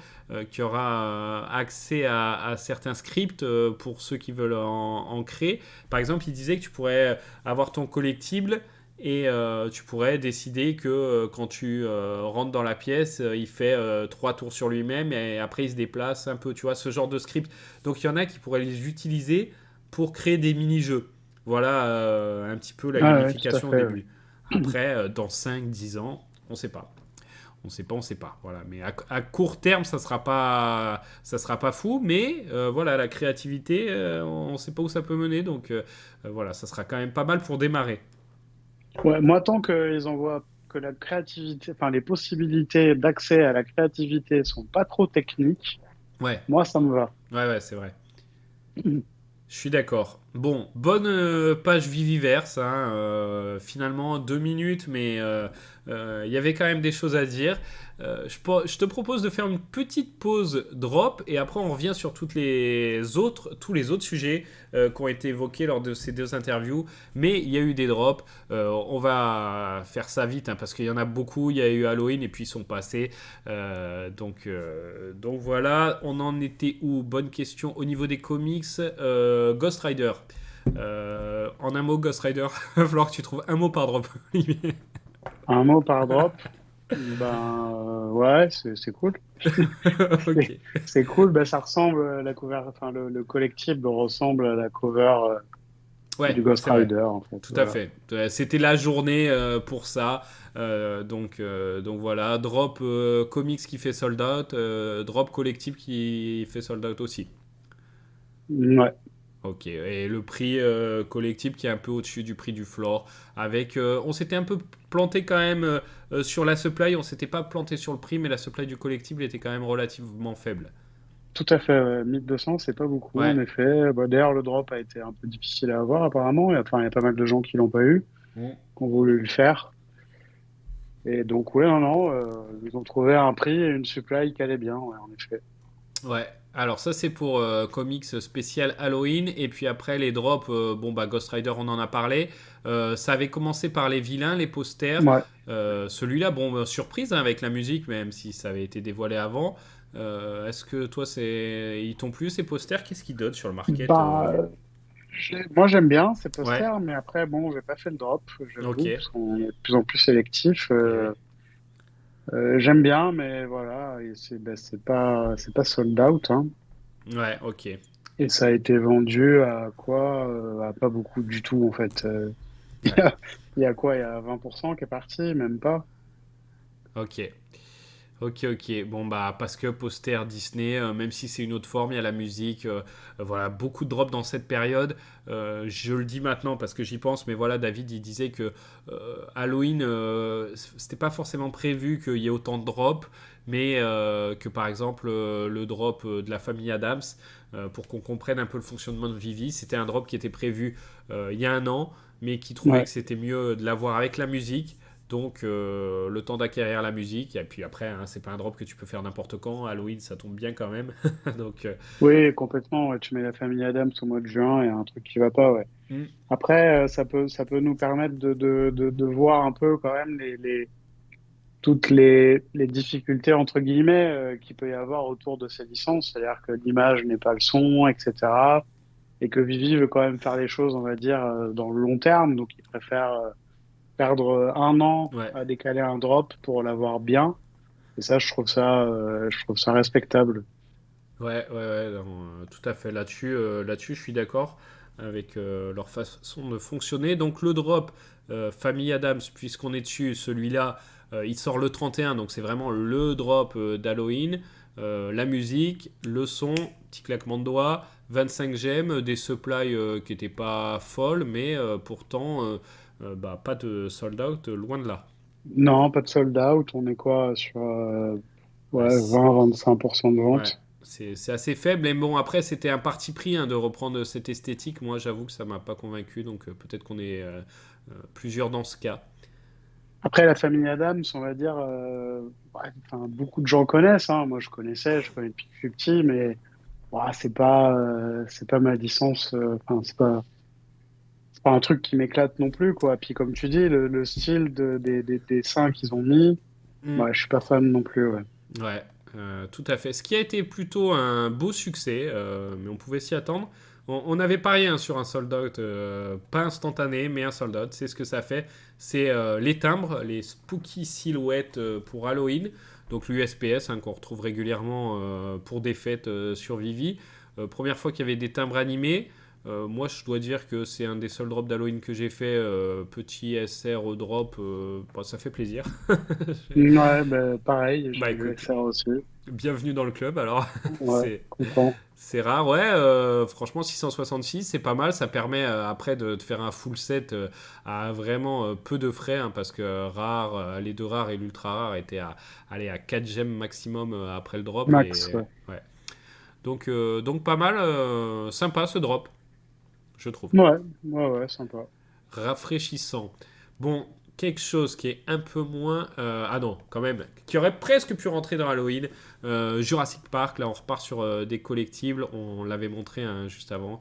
Qui aura accès à certains scripts pour ceux qui veulent en créer. Par exemple, il disait que tu pourrais avoir ton collectible et tu pourrais décider que quand tu rentres dans la pièce, il fait 3 tours sur lui-même et après il se déplace un peu, tu vois, ce genre de script. Donc il y en a qui pourraient les utiliser pour créer des mini-jeux. Voilà un petit peu la Ah ouais, tout à gamification au fait. Ouais. début. Après, dans 5 10 ans, on ne sait pas. On sait pas. Voilà. Mais à court terme, ça sera pas fou. Mais voilà, la créativité, on ne sait pas où ça peut mener. Donc voilà, ça sera quand même pas mal pour démarrer. Ouais, moi, tant qu'ils envoient que la créativité, enfin les possibilités d'accès à la créativité sont pas trop techniques, Ouais, moi, ça me va. ouais, c'est vrai. Je suis d'accord. Bon, bonne page Viviverse. Hein, finalement, 2 minutes, mais il y avait quand même des choses à dire. Je te propose de faire une petite pause drop et après on revient sur tous les autres sujets qui ont été évoqués lors de ces 2 interviews. Mais il y a eu des drops. On va faire ça vite hein, parce qu'il y en a beaucoup. Il y a eu Halloween et puis ils sont passés. Donc voilà, on en était où? Bonne question. Au niveau des comics, Ghost Rider. En un mot, Ghost Rider, il va falloir que tu trouves un mot par drop. Un mot par drop, ben ouais, c'est cool. Ok. C'est cool, ben, ça ressemble la cover, enfin le collectible ressemble à la cover Ouais, du Ghost c'est vrai. Rider en fait. Tout à Voilà. fait. C'était la journée pour ça. Donc voilà, drop comics qui fait sold out, drop collectif qui fait sold out aussi. Ouais. Ok, et le prix collectif qui est un peu au-dessus du prix du floor. On s'était un peu planté quand même sur la supply, on s'était pas planté sur le prix, mais la supply du collectible était quand même relativement faible. Tout à fait, ouais. 1200, c'est pas beaucoup en Ouais. effet. Bah, d'ailleurs, le drop a été un peu difficile à avoir apparemment. Enfin, il y a pas mal de gens qui l'ont pas eu, Mm. qui ont voulu le faire. Et donc, ouais, non, non, ils ont trouvé un prix et une supply qui allait bien, ouais, en effet. Ouais. Alors ça c'est pour comics spécial Halloween et puis après les drops, bon bah Ghost Rider on en a parlé. Ça avait commencé par les vilains, les posters. Ouais. Celui-là, bon surprise hein, avec la musique même si ça avait été dévoilé avant. Est-ce que toi ils t'ont plu ces posters? Qu'est-ce qu'ils donnent sur le market Bah, moi, j'aime bien ces Ouais, posters, mais après, bon, j'ai pas fait le drop, ok. j'avoue, parce qu'on est de plus en plus sélectif. Ouais. J'aime bien, mais voilà, et c'est pas sold out, hein. Ouais, ok. Et ça a été vendu à quoi? À pas beaucoup du tout, en fait. Il y Ouais, a, il y a quoi? Il y a 20% qui est parti, même pas. ok. Ok. Bon, bah, parce que poster Disney, même si c'est une autre forme, il y a la musique. Voilà, beaucoup de drops dans cette période. Je le dis maintenant parce que j'y pense, mais voilà, David, il disait que Halloween, c'était pas forcément prévu qu'il y ait autant de drops, mais que par exemple, le drop de la famille Adams, pour qu'on comprenne un peu le fonctionnement de Vivi, c'était un drop qui était prévu il y a un an, mais qui trouvait Ouais. que c'était mieux de l'avoir avec la musique. Donc, le temps d'acquérir la musique, et puis après, hein, c'est pas un drop que tu peux faire n'importe quand. Halloween, ça tombe bien quand même. Donc, Oui, complètement. Ouais. Tu mets la famille Adams au mois de juin et un truc qui va pas, ouais. hmm, Après, ça peut nous permettre de voir un peu quand même toutes les difficultés, entre guillemets, qu'il peut y avoir autour de ces licences. C'est-à-dire que l'image n'est pas le son, etc. Et que Vivi veut quand même faire les choses, on va dire, dans le long terme. Donc, il préfère perdre un an ouais, à décaler un drop pour l'avoir bien. Et ça, je trouve ça respectable. ouais, non, tout à fait. Là-dessus, je suis d'accord avec leur façon de fonctionner. Donc, le drop Famille Adams, puisqu'on est dessus, celui-là, il sort le 31, donc c'est vraiment le drop d'Halloween. La musique, le son, petit claquement de doigts, 25 gemmes, des supplies qui n'étaient pas folles, mais pourtant, bah, pas de sold out, loin de là. Non, pas de sold out. On est quoi sur Ouais, ouais, 20-25% de ouais, vente. c'est assez faible. Mais bon, après, c'était un parti pris hein, de reprendre cette esthétique. Moi, j'avoue que ça m'a pas convaincu. Donc, peut-être qu'on est plusieurs dans ce cas. Après, la famille Adams, on va dire, ouais, enfin, beaucoup de gens connaissent, hein. Moi, je connais depuis que je suis petit, mais ouais, c'est pas ma licence. Enfin, c'est pas un truc qui m'éclate non plus, quoi. Puis, comme tu dis, le style des dessins qu'ils ont mis, Hmm. ouais, je suis pas fan non plus, ouais. Ouais, tout à fait. Ce qui a été plutôt un beau succès, mais on pouvait s'y attendre. On avait parié hein, sur un sold out, pas instantané, mais un sold out. C'est ce que ça fait. C'est les timbres, les spooky silhouettes pour Halloween. Donc l'USPS qu'on retrouve régulièrement pour des fêtes sur Vivi. Première fois qu'il y avait des timbres animés. Moi, je dois dire que c'est un des seuls drops d'Halloween que j'ai fait. Petit SR au drop, bah, ça fait plaisir. Ouais, bah, pareil, j'ai Bah eu le écoute, XR aussi. bienvenue dans le club, alors Ouais, c'est content. c'est rare, ouais. Franchement, 666, c'est pas mal. Ça permet après de faire un full set à vraiment peu de frais, hein, parce que rare, les deux rares et l'ultra rare étaient aller à 4 gemmes maximum après le drop. Max, Et, ouais. ouais. Donc pas mal, sympa ce drop, je trouve. Ouais, ouais, ouais, sympa. Rafraîchissant. Bon, quelque chose qui est un peu moins... ah non, quand même, qui aurait presque pu rentrer dans Halloween. Jurassic Park, là on repart sur des collectibles, on l'avait montré hein, juste avant.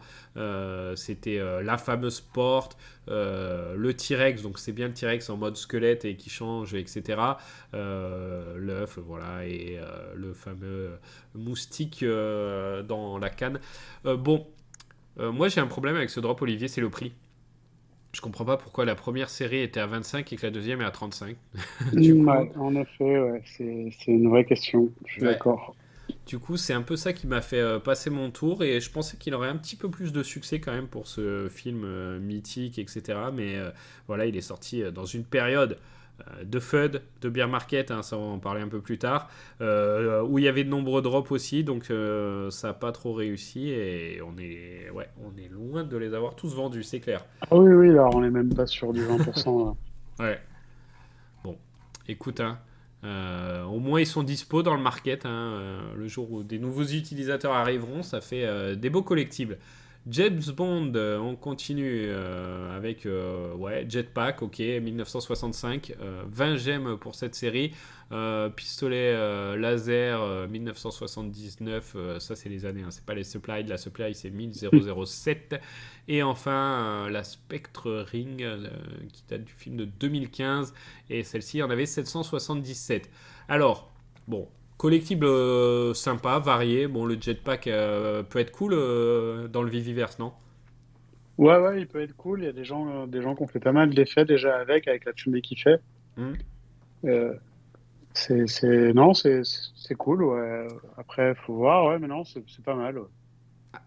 C'était la fameuse porte, le T-Rex, donc c'est bien le T-Rex en mode squelette et qui change, etc. L'œuf, voilà, et le fameux moustique dans la canne. Bon, moi j'ai un problème avec ce drop Olivier, c'est le prix. Je comprends pas pourquoi la première série était à 25 et que la deuxième est à 35. Du coup, Ouais, en effet, ouais, c'est une vraie question. Je suis ouais. d'accord. Du coup, c'est un peu ça qui m'a fait passer mon tour et je pensais qu'il aurait un petit peu plus de succès quand même pour ce film mythique, etc. Mais voilà, il est sorti dans une période de FUD, de bear market, hein, ça on va en parler un peu plus tard, où il y avait de nombreux drops aussi, donc ça n'a pas trop réussi et on est loin de les avoir tous vendus, c'est clair. Ah oui, oui, là, on n'est même pas sur du 20%, là. Ouais. Bon, écoute, hein, au moins ils sont dispo dans le market. Hein, le jour où des nouveaux utilisateurs arriveront, ça fait des beaux collectibles. James Bond, on continue avec ouais, Jetpack, ok, 1965, 20 gemmes pour cette série. Pistolet laser 1979, ça c'est les années, hein, c'est pas les supplies, la supply c'est 1007. Et enfin la Spectre Ring qui date du film de 2015 et celle-ci en avait 777. Alors, bon, collectible sympa, varié. Bon, le jetpack peut être cool dans le Viviverse, non? Ouais, ouais, il peut être cool. Il y a des gens qui ont fait pas mal d'effets déjà avec la fumée qu'il fait. Hmm. Euh, non, c'est cool, ouais. Après, faut voir, ouais, mais non, c'est pas mal, ouais.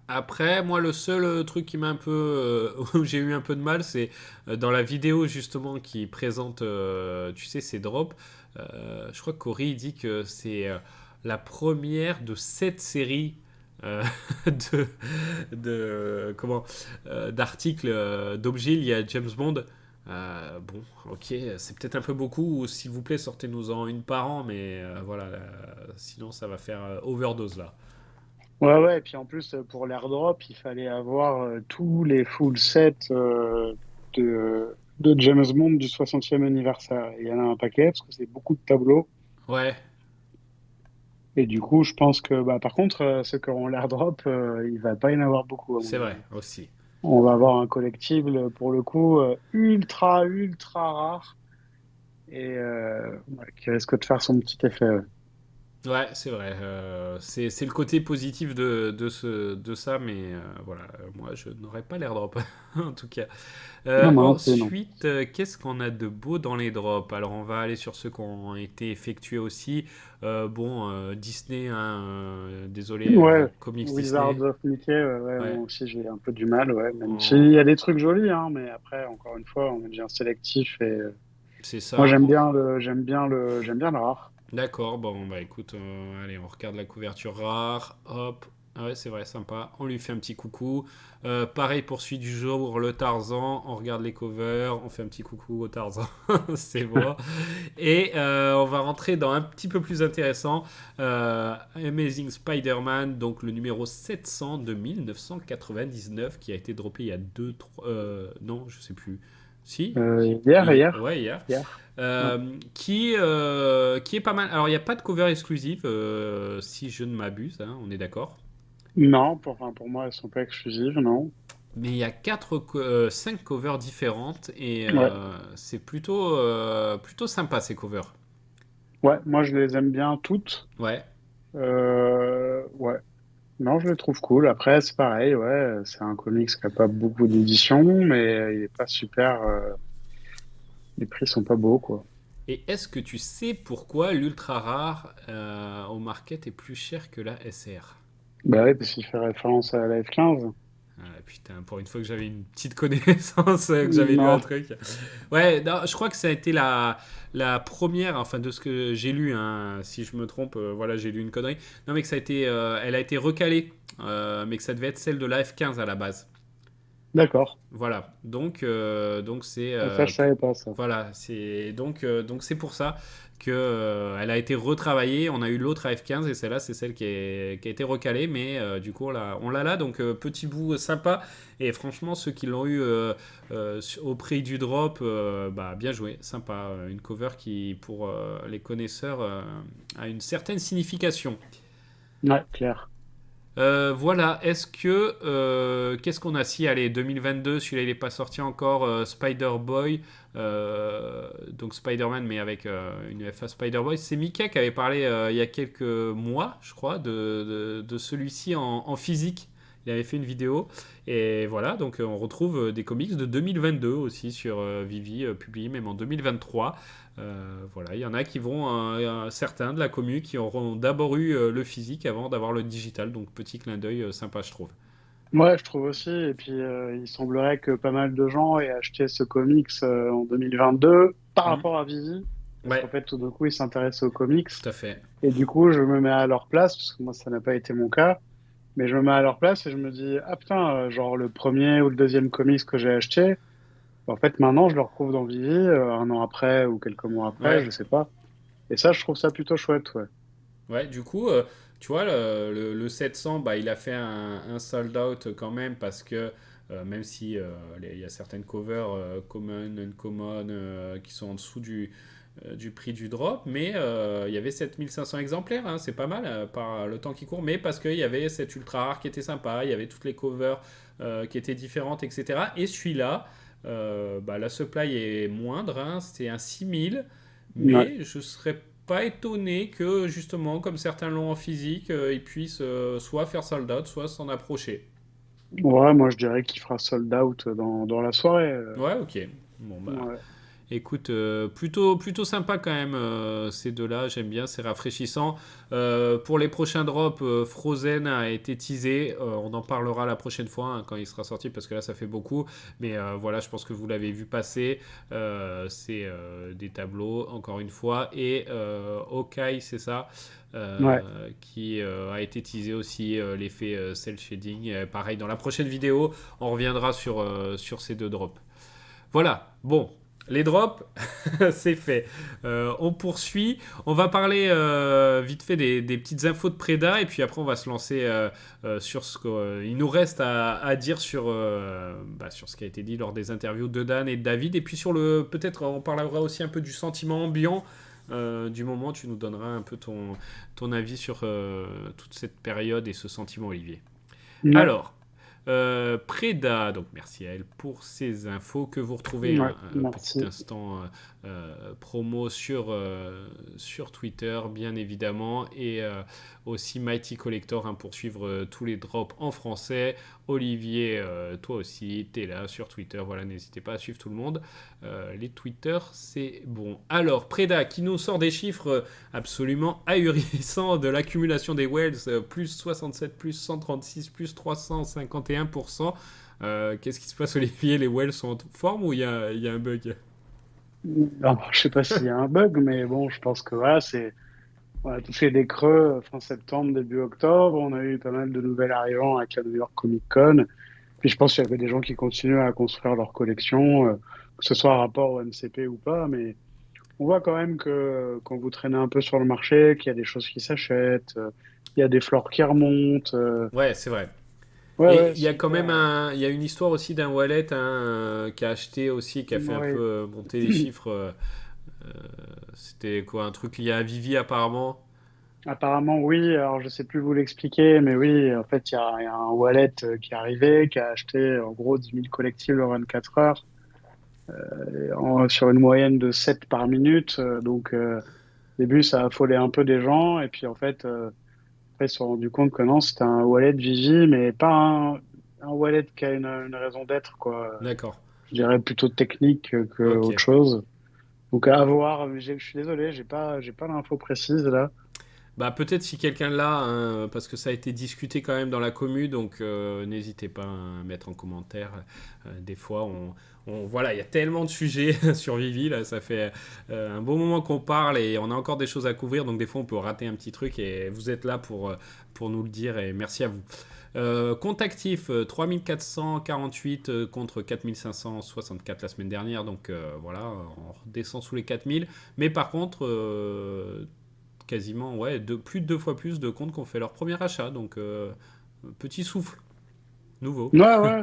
Après, moi, le seul truc qui m'a un peu. Où j'ai eu un peu de mal, c'est dans la vidéo justement qui présente, tu sais, ces drops. Je crois que Cory dit que c'est la première de 7 séries euh, de, comment d'articles d'objets liés à James Bond. Bon, ok, c'est peut-être un peu beaucoup. S'il vous plaît, sortez-nous-en une par an, mais voilà, sinon ça va faire overdose là. Ouais, ouais, et puis en plus, pour l'airdrop, il fallait avoir tous les full sets de James Bond du 60e anniversaire. Et il y en a un paquet, parce que c'est beaucoup de tableaux. Ouais, Et du coup, je pense que, bah, par contre, ceux qui auront l'airdrop, il va pas y en avoir beaucoup, à mon c'est vrai avis. aussi. On va avoir un collectible, pour le coup, ultra, ultra rare et ouais, qui risque de faire son petit effet. Ouais. Ouais, c'est vrai. C'est le côté positif de ça, mais voilà, moi je n'aurais pas l'air drop, en tout cas. Non, moi non plus, non. Ensuite, qu'est-ce qu'on a de beau dans les drops? Alors, on va aller sur ceux qui ont été effectués aussi. Bon, Disney, hein, désolé, Ouais, comics Wizards Disney. of Mickey, ouais, Ouais, moi aussi j'ai un peu du mal, ouais, même s'il y en- a des trucs jolis, hein, mais après, encore une fois, on est bien sélectif et c'est moi ça. j'aime bien le rare. D'accord, bon bah écoute, allez, on regarde la couverture rare, hop, ah ouais c'est vrai, sympa, on lui fait un petit coucou. Pareil pour celui du jour, le Tarzan, on regarde les covers, on fait un petit coucou au Tarzan, c'est bon. Et on va rentrer dans un petit peu plus intéressant, Amazing Spider-Man, donc le numéro 700 de 1999, qui a été droppé il y a 2, 3, non je sais plus, Si, Hier. ouais, hier. Hier. Ouais. Qui est pas mal. Alors, il n'y a pas de cover exclusive, si je ne m'abuse, hein, on est d'accord. Non, enfin, pour moi, elles sont pas exclusives, non. Mais il y a 5 covers différentes et Ouais. c'est plutôt sympa ces covers. Ouais, moi, je les aime bien toutes. Ouais. Ouais. Non, je les trouve cool. Après, c'est pareil, ouais, c'est un comics qui a pas beaucoup d'éditions, mais il est pas super. Les prix sont pas beaux, quoi. Et est-ce que tu sais pourquoi l'ultra rare au market est plus cher que la SR? Bah oui, parce qu'il fait référence à la F15. Ah, putain, pour une fois que j'avais une petite connaissance, que j'avais lu un Non, truc. Ouais, non, je crois que ça a été la première, enfin de ce que j'ai lu, hein, si je me trompe, voilà, j'ai lu une connerie. Non, mais que ça a été, elle a été recalée, mais que ça devait être celle de la F15 à la base. d'accord. Voilà, donc c'est Ah, ça, je savais pas ça. voilà, donc c'est pour ça que elle a été retravaillée. On a eu l'autre AF15 et celle-là, c'est celle qui a été recalée, mais du coup on l'a là, donc petit bout sympa. Et franchement, ceux qui l'ont eu au prix du drop, bah bien joué, sympa. Une cover qui, pour les connaisseurs, a une certaine signification. Ouais, clair. Voilà, qu'est-ce qu'on a si, allez, 2022, celui-là il n'est pas sorti encore, Spider-Boy, donc Spider-Man mais avec une FA Spider-Boy, c'est Mika qui avait parlé il y a quelques mois, je crois, de celui-ci en physique. Il avait fait une vidéo et voilà, donc on retrouve des comics de 2022 aussi sur Vivi, publiés même en 2023. Voilà, il y en a qui vont, certains de la commu, qui auront d'abord eu le physique avant d'avoir le digital. Donc petit clin d'œil sympa, je trouve. Ouais, je trouve aussi. Et puis, il semblerait que pas mal de gens aient acheté ce comics en 2022 par Hmm. rapport à Vivi. Parce qu'en Ouais, fait, tout d'un coup, ils s'intéressent aux comics. tout à fait. Et du coup, je me mets à leur place, parce que moi, ça n'a pas été mon cas. Mais je me mets à leur place et je me dis, ah putain, genre le premier ou le deuxième comics que j'ai acheté, en fait, maintenant, je le retrouve dans Vivi, un an après ou quelques mois après, Ouais, je sais pas. Et ça, je trouve ça plutôt chouette, ouais. ouais. Du coup, tu vois, le 700, bah, il a fait un sold out quand même parce que même si il y a certaines covers common, uncommon qui sont en dessous du prix du drop, mais il y avait 7500 exemplaires, hein, c'est pas mal par le temps qui court, mais parce qu'il y avait cet ultra rare qui était sympa, il y avait toutes les covers qui étaient différentes, etc. Et celui-là, bah, la supply est moindre, hein, c'était un 6000, Ouais. mais je serais pas étonné que justement, comme certains l'ont en physique, ils puissent soit faire sold out, soit s'en approcher. Ouais, moi, je dirais qu'il fera sold out dans la soirée. Ouais, ok. Bon, bah, Ouais. écoute, plutôt sympa quand même, ces deux-là, j'aime bien, c'est rafraîchissant. Pour les prochains drops, Frozen a été teasé, on en parlera la prochaine fois, hein, quand il sera sorti, parce que là ça fait beaucoup, mais voilà, je pense que vous l'avez vu passer. C'est des tableaux, encore une fois, et Hawkeye, c'est ça, Ouais. qui a été teasé aussi, l'effet cel shading. Pareil, dans la prochaine vidéo, on reviendra sur ces deux drops. Voilà, bon, les drops, c'est fait. On poursuit. On va parler vite fait des petites infos de Preda et puis après on va se lancer sur ce qu'il nous reste à dire sur ce qui a été dit lors des interviews de Dan et de David. Et puis peut-être on parlera aussi un peu du sentiment ambiant du moment. Tu nous donneras un peu ton avis sur toute cette période et ce sentiment, Olivier. Ouais. Alors, Preda, donc merci à elle pour ces infos que vous retrouvez, Ouais. hein, petit Merci. instant promo sur Twitter, bien évidemment, et aussi Mighty Collector, hein, pour suivre tous les drops en français. Olivier, toi aussi, t'es là sur Twitter, voilà, n'hésitez pas à suivre tout le monde. Les Twitter, c'est bon. Alors, Preda qui nous sort des chiffres absolument ahurissants de l'accumulation des whales, plus 67, plus 136, plus 351%. Qu'est-ce qui se passe, Olivier? Les whales sont en forme ou il y a un bug? Alors, je sais pas s'il y a un bug, mais bon, je pense que voilà, on a touché des creux fin septembre, début octobre. On a eu pas mal de nouvelles arrivants avec la New York Comic Con. Puis je pense qu'il y avait des gens qui continuent à construire leur collection, que ce soit rapport au MCP ou pas, mais on voit quand même que quand vous traînez un peu sur le marché, qu'il y a des choses qui s'achètent, il y a des fleurs qui remontent. Ouais, c'est vrai. Ouais, Et ouais, il y a quand même super. il y a une histoire aussi d'un wallet hein, qui a acheté aussi, qui a fait un peu Ouais. monter les chiffres. Euh, C'était quoi, un truc lié à Vivi apparemment? Apparemment, oui. Alors, je sais plus vous l'expliquer, mais oui, en fait, il y a un wallet qui est arrivé, qui a acheté en gros 10 000 collectibles en 24 heures, sur une moyenne de 7 par minute. Au début, ça a affolé un peu des gens, et puis en fait, après, ils se sont rendus compte que non, c'était un wallet Vivi, mais pas un wallet qui a une raison d'être, quoi. D'accord. Je dirais plutôt technique que Ok. autre chose. Donc, à voir. Je suis désolé, j'ai pas l'info précise là. Bah peut-être si quelqu'un l'a, hein, parce que ça a été discuté quand même dans la commu, donc n'hésitez pas à mettre en commentaire. Des fois, voilà, il y a tellement de sujets sur Vivi, là, ça fait un bon moment qu'on parle et on a encore des choses à couvrir, donc des fois on peut rater un petit truc et vous êtes là pour nous le dire et merci à vous. Compte actif 3448 contre 4564 la semaine dernière, donc voilà, on redescend sous les 4000. Mais par contre, quasiment ouais, plus de 2 fois plus de comptes qui ont fait leur premier achat. Donc petit souffle nouveau. Ouais, ouais,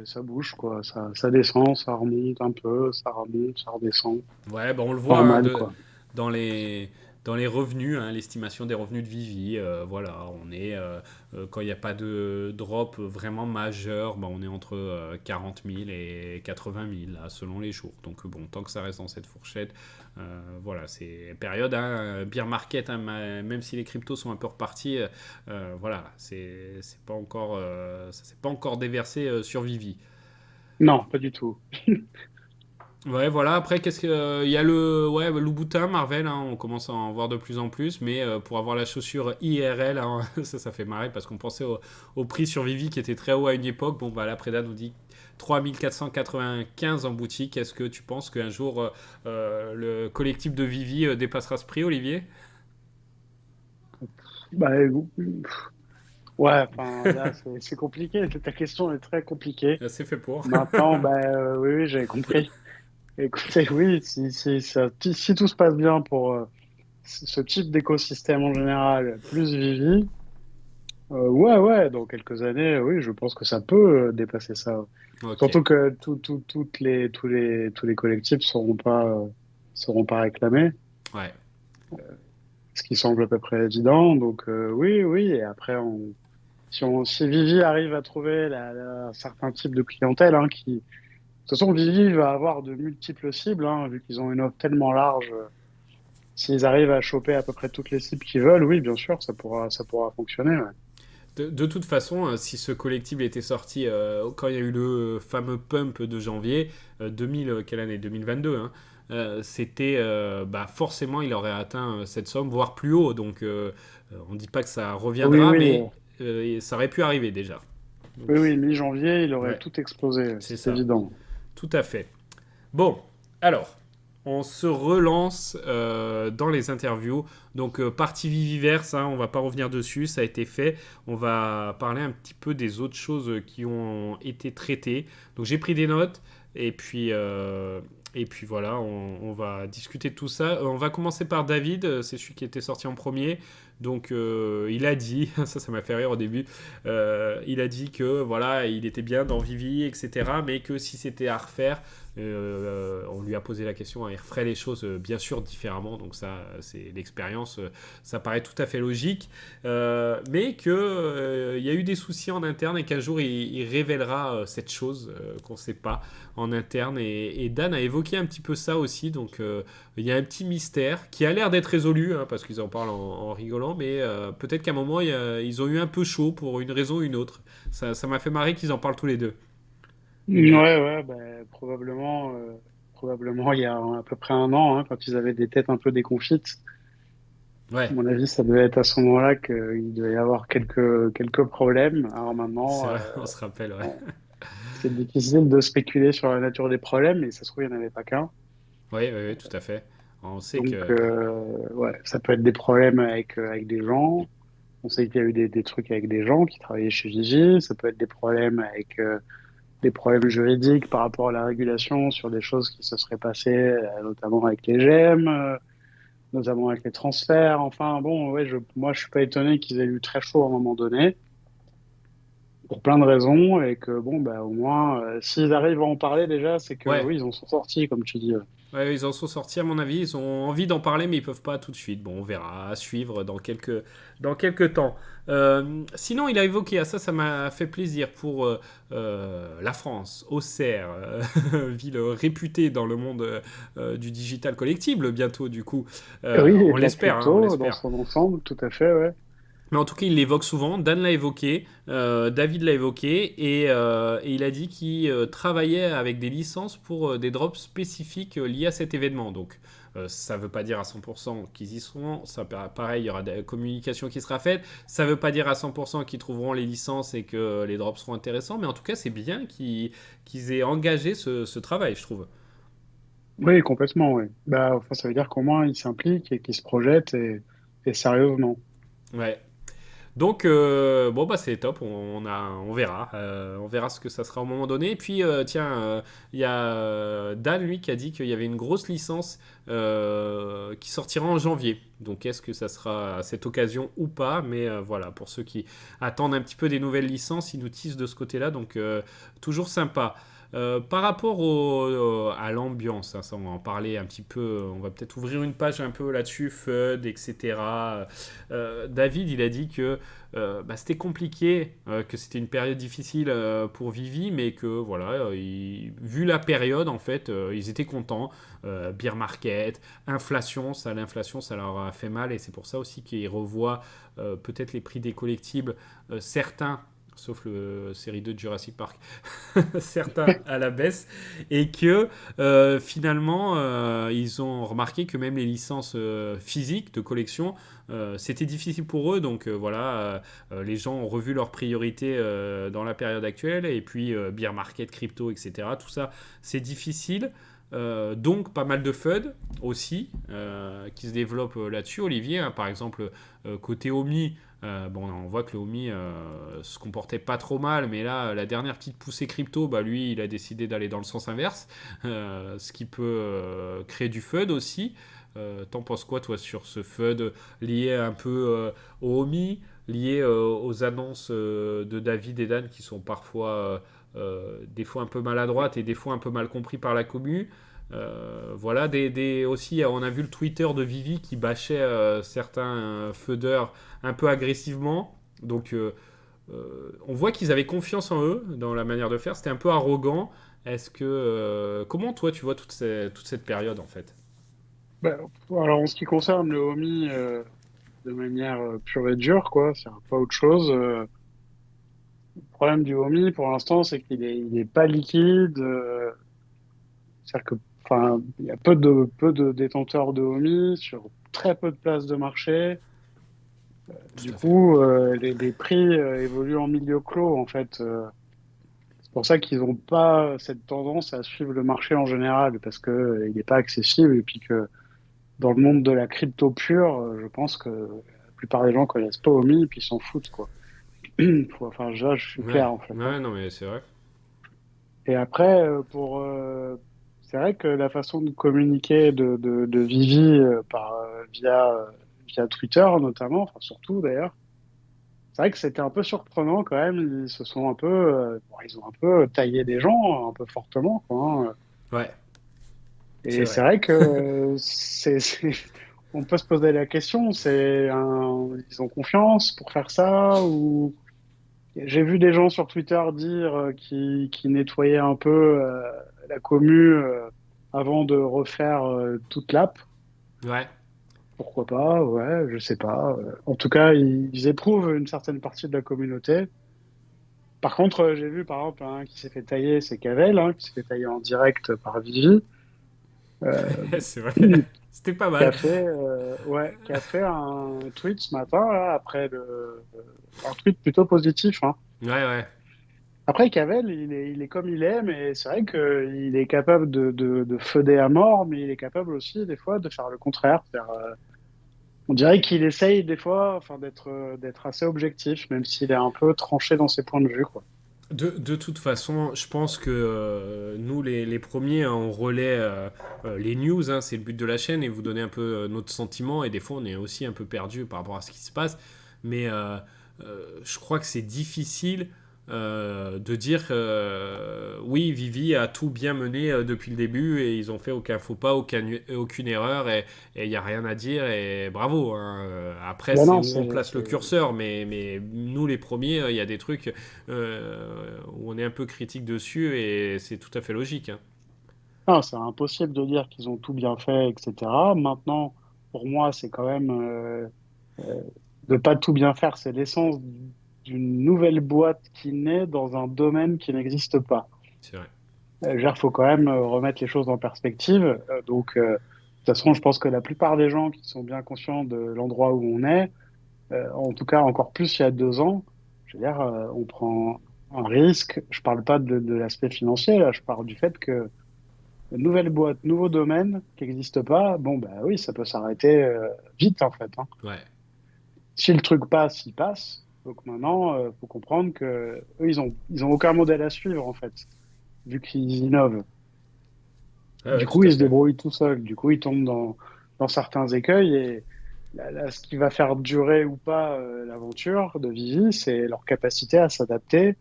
ça bouge, quoi. Ça descend, ça remonte un peu, ça remonte, ça redescend. Ouais, bah on le voit hein, Normal, quoi. dans les dans les revenus, hein, l'estimation des revenus de Vivi, voilà, on est quand il n'y a pas de drop vraiment majeur, bah on est entre 40 000 et 80 000 là, selon les jours. Donc bon, tant que ça reste dans cette fourchette, voilà, c'est période hein, bear market, hein, même si les cryptos sont un peu repartis, voilà, c'est pas encore ça s'est pas encore déversé sur Vivi. Non, pas du tout. Ouais, voilà. Après, qu'est-ce que il y a le ouais Louboutin Marvel, hein, on commence à en voir de plus en plus, mais pour avoir la chaussure IRL, hein, ça fait marrer parce qu'on pensait au prix sur Vivi qui était très haut à une époque. Bon, bah là, Preda nous dit 3495 en boutique. Est-ce que tu penses qu'un jour le collectif de Vivi dépassera ce prix, Olivier? Bah, ouais, enfin, là, c'est compliqué. Ta question est très compliquée. C'est fait pour. Maintenant, bah, oui, oui, j'ai compris. Écoutez, oui, si tout se passe bien pour ce type d'écosystème en général, plus Vivi, ouais, ouais, dans quelques années, oui, je pense que ça peut dépasser ça. Ok. Surtout que tous les collectifs seront pas réclamés, Ouais. ce qui semble à peu près évident. Donc, oui, oui, et après, si Vivi arrive à trouver un certain type de clientèle, hein, de toute façon, Vivi va avoir de multiples cibles, hein, vu qu'ils ont une offre tellement large. S'ils arrivent à choper à peu près toutes les cibles qu'ils veulent, oui, bien sûr, ça pourra fonctionner. Ouais. De toute façon, si ce collectible était sorti quand il y a eu le fameux pump de janvier 2000, quelle année 2022, hein, c'était bah, forcément il aurait atteint cette somme, voire plus haut. Donc on ne dit pas que ça Oui, reviendra, oui, mais ça aurait pu arriver déjà. Donc, oui, oui, mi-janvier, il aurait ouais, tout explosé, c'est c'est ça, évident. tout à fait. Bon, alors, on se relance dans les interviews. Donc, partie Viviverse, hein, on va pas revenir dessus, ça a été fait. On va parler un petit peu des autres choses qui ont été traitées. Donc, j'ai pris des notes et puis voilà, on va discuter de tout ça. On va commencer par David, c'est celui qui était sorti en premier. Donc, il a dit, ça m'a fait rire au début, il a dit que voilà, il était bien dans Vivi, etc. Mais que si c'était à refaire, on lui a posé la question, hein, il referait les choses bien sûr différemment, donc ça c'est l'expérience, ça paraît tout à fait logique, mais que il y a eu des soucis en interne et qu'un jour il révélera cette chose qu'on ne sait pas en interne et Dan a évoqué un petit peu ça aussi, donc il y a un petit mystère qui a l'air d'être résolu, hein, parce qu'ils en parlent en rigolant, mais peut-être qu'à un moment ils ont eu un peu chaud pour une raison ou une autre. Ça m'a fait marrer qu'ils en parlent tous les deux. Ouais, Une... ouais, bah, probablement il y a à peu près un an, hein, quand ils avaient des têtes un peu déconfites. À Ouais, mon avis, ça devait être à ce moment-là qu'il devait y avoir quelques problèmes. Alors c'est maintenant, vrai, on se rappelle, ouais. bon, c'est difficile de spéculer sur la nature des problèmes, mais ça se trouve, il n'y en avait pas qu'un. Oui, oui, oui, tout à fait. On sait Donc, que. ouais, ça peut être des problèmes avec des gens. On sait qu'il y a eu des trucs avec des gens qui travaillaient chez Gigi. Ça peut être des problèmes avec des problèmes juridiques par rapport à la régulation sur des choses qui se seraient passées, notamment avec les GEM, notamment avec les transferts. Enfin, bon, ouais, moi, je suis pas étonné qu'ils aient eu très chaud à un moment donné. pour plein de raisons et que bon, bah, au moins, s'ils arrivent à en parler déjà, c'est que Ouais. oui, ils en sont sortis, comme tu dis. Ouais, ils en sont sortis à mon avis, ils ont envie d'en parler mais ils peuvent pas tout de suite. Bon, on verra, à suivre dans quelques temps. Sinon, il a évoqué, ça m'a fait plaisir pour la France, Auxerre, ville réputée dans le monde du digital collectible bientôt du coup. Oui, et On de la l'espère, hein, on crypto dans l'espère. son ensemble, tout à fait, ouais. Mais en tout cas, il l'évoque souvent. Dan l'a évoqué, David l'a évoqué, et il a dit qu'il travaillait avec des licences pour des drops spécifiques liés à cet événement. Donc, ça ne veut pas dire à 100% qu'ils y seront. Ça, pareil, il y aura des communications qui sera faite. Ça ne veut pas dire à 100% qu'ils trouveront les licences et que les drops seront intéressants. Mais en tout cas, c'est bien qu'ils aient engagé ce travail, je trouve. Oui, complètement, oui. Bah, enfin, ça veut dire qu'au moins, ils s'impliquent et qu'ils se projettent et sérieusement. Ouais. Donc, bon, bah, c'est top, on verra. On verra ce que ça sera au moment donné. Et puis, tiens, il y a Dan, lui, qui a dit qu'il y avait une grosse licence qui sortira en janvier. Donc, est-ce que ça sera à cette occasion ou pas? Mais voilà, pour ceux qui attendent un petit peu des nouvelles licences, ils nous tissent de ce côté-là. Donc, toujours sympa. Par rapport à l'ambiance, hein, ça on va en parler un petit peu, on va peut-être ouvrir une page un peu là-dessus, FUD, etc. David, il a dit que bah, c'était compliqué, que c'était une période difficile pour Vivi, mais que voilà, vu la période, en fait, ils étaient contents. Beer market, l'inflation, ça leur a fait mal, et c'est pour ça aussi qu'ils revoient peut-être les prix des collectibles, certains. Sauf le série 2 de Jurassic Park, certains à la baisse, et que finalement ils ont remarqué que même les licences physiques de collection, c'était difficile pour eux. Donc voilà, les gens ont revu leurs priorités dans la période actuelle, et puis beer market, crypto, etc. Tout ça, c'est difficile. Donc pas mal de FUD aussi qui se développent là-dessus, Olivier, hein. Par exemple, côté OMI, bon, on voit que le OMI se comportait pas trop mal, mais là, la dernière petite poussée crypto, bah, lui, il a décidé d'aller dans le sens inverse, ce qui peut créer du FUD aussi. T'en penses quoi, toi, sur ce FUD lié un peu au OMI, lié aux annonces de David et Dan qui sont parfois, des fois un peu maladroites et des fois un peu mal compris par la commu? Voilà, aussi, on a vu le Twitter de Vivi qui bâchait certains feudeurs un peu agressivement. Donc, on voit qu'ils avaient confiance en eux dans la manière de faire. C'était un peu arrogant. Comment toi tu vois toute cette période en fait? Bah, alors, en ce qui concerne le homie, de manière pure et dure, quoi, c'est pas autre chose. Le problème du homie, pour l'instant, c'est il est pas liquide. C'est-à-dire que, enfin, il y a peu de détenteurs de homie sur très peu de places de marché. Tout Du à fait. coup, les prix évoluent en milieu clos, en fait. C'est pour ça qu'ils n'ont pas cette tendance à suivre le marché en général, parce que il n'est pas accessible et puis que dans le monde de la crypto pure, je pense que la plupart des gens connaissent pas OMI et puis ils s'en foutent, quoi. Enfin, là, je suis Ouais, clair, en fait, hein. ouais, non mais c'est vrai. Et après, c'est vrai que la façon de communiquer de Vivi via Twitter, notamment, enfin, surtout d'ailleurs, c'est vrai que c'était un peu surprenant quand même. Ils se sont un peu, bon, ils ont un peu taillé des gens, un peu fortement, quoi, hein. Ouais, c'est Et c'est vrai. vrai que on peut se poser la question, ils ont confiance pour faire ça ou j'ai vu des gens sur Twitter dire qui nettoyaient un peu la commu avant de refaire toute l'app. Ouais. Pourquoi pas? Ouais, je sais pas. En tout cas, ils éprouvent une certaine partie de la communauté. Par contre, j'ai vu par exemple un qui s'est fait tailler, c'est Cavel, hein, qui s'est fait tailler en direct par Vivi. Euh, C'est vrai. C'était pas mal. qui a fait un tweet ce matin, là, un tweet plutôt positif, hein. Ouais, ouais. Après, Cavell, il est comme il est, mais c'est vrai qu'il est capable de feuder à mort, mais il est capable aussi, des fois, de faire le contraire. On dirait qu'il essaye, des fois, enfin, d'être assez objectif, même s'il est un peu tranché dans ses points de vue, quoi. De toute façon, je pense que nous, les premiers, hein, on relaie les news, hein, c'est le but de la chaîne, et vous donner un peu notre sentiment, et des fois on est aussi un peu perdu par rapport à ce qui se passe, mais je crois que c'est difficile de dire oui, Vivi a tout bien mené depuis le début et ils ont fait aucun faux pas, aucune erreur et il n'y a rien à dire et bravo, hein. Après, Ben c'est non, où on place le curseur, mais nous les premiers, il y a des trucs où on est un peu critique dessus et c'est tout à fait logique, hein. non, c'est impossible de dire qu'ils ont tout bien fait, etc. Maintenant, pour moi, c'est quand même euh, de pas tout bien faire, c'est l'essence d'une nouvelle boîte qui naît dans un domaine qui n'existe pas. C'est vrai. Il faut quand même remettre les choses en perspective. De toute façon, je pense que la plupart des gens qui sont bien conscients de l'endroit où on est, en tout cas encore plus il y a 2 ans, je veux dire, on prend un risque. Je parle pas de l'aspect financier, là, je parle du fait que une nouvelle boîte, nouveau domaine qui n'existe pas, bon, bah oui, ça peut s'arrêter vite en fait, hein. Ouais. Si le truc passe, il passe. Donc maintenant, faut comprendre que eux, ils ont aucun modèle à suivre en fait, vu qu'ils innovent. Ouais, ouais, Du coup, tout à ils se fait. débrouillent tout seuls. Du coup, ils tombent dans certains écueils. Et là, ce qui va faire durer ou pas l'aventure de Vivi, c'est leur capacité à s'adapter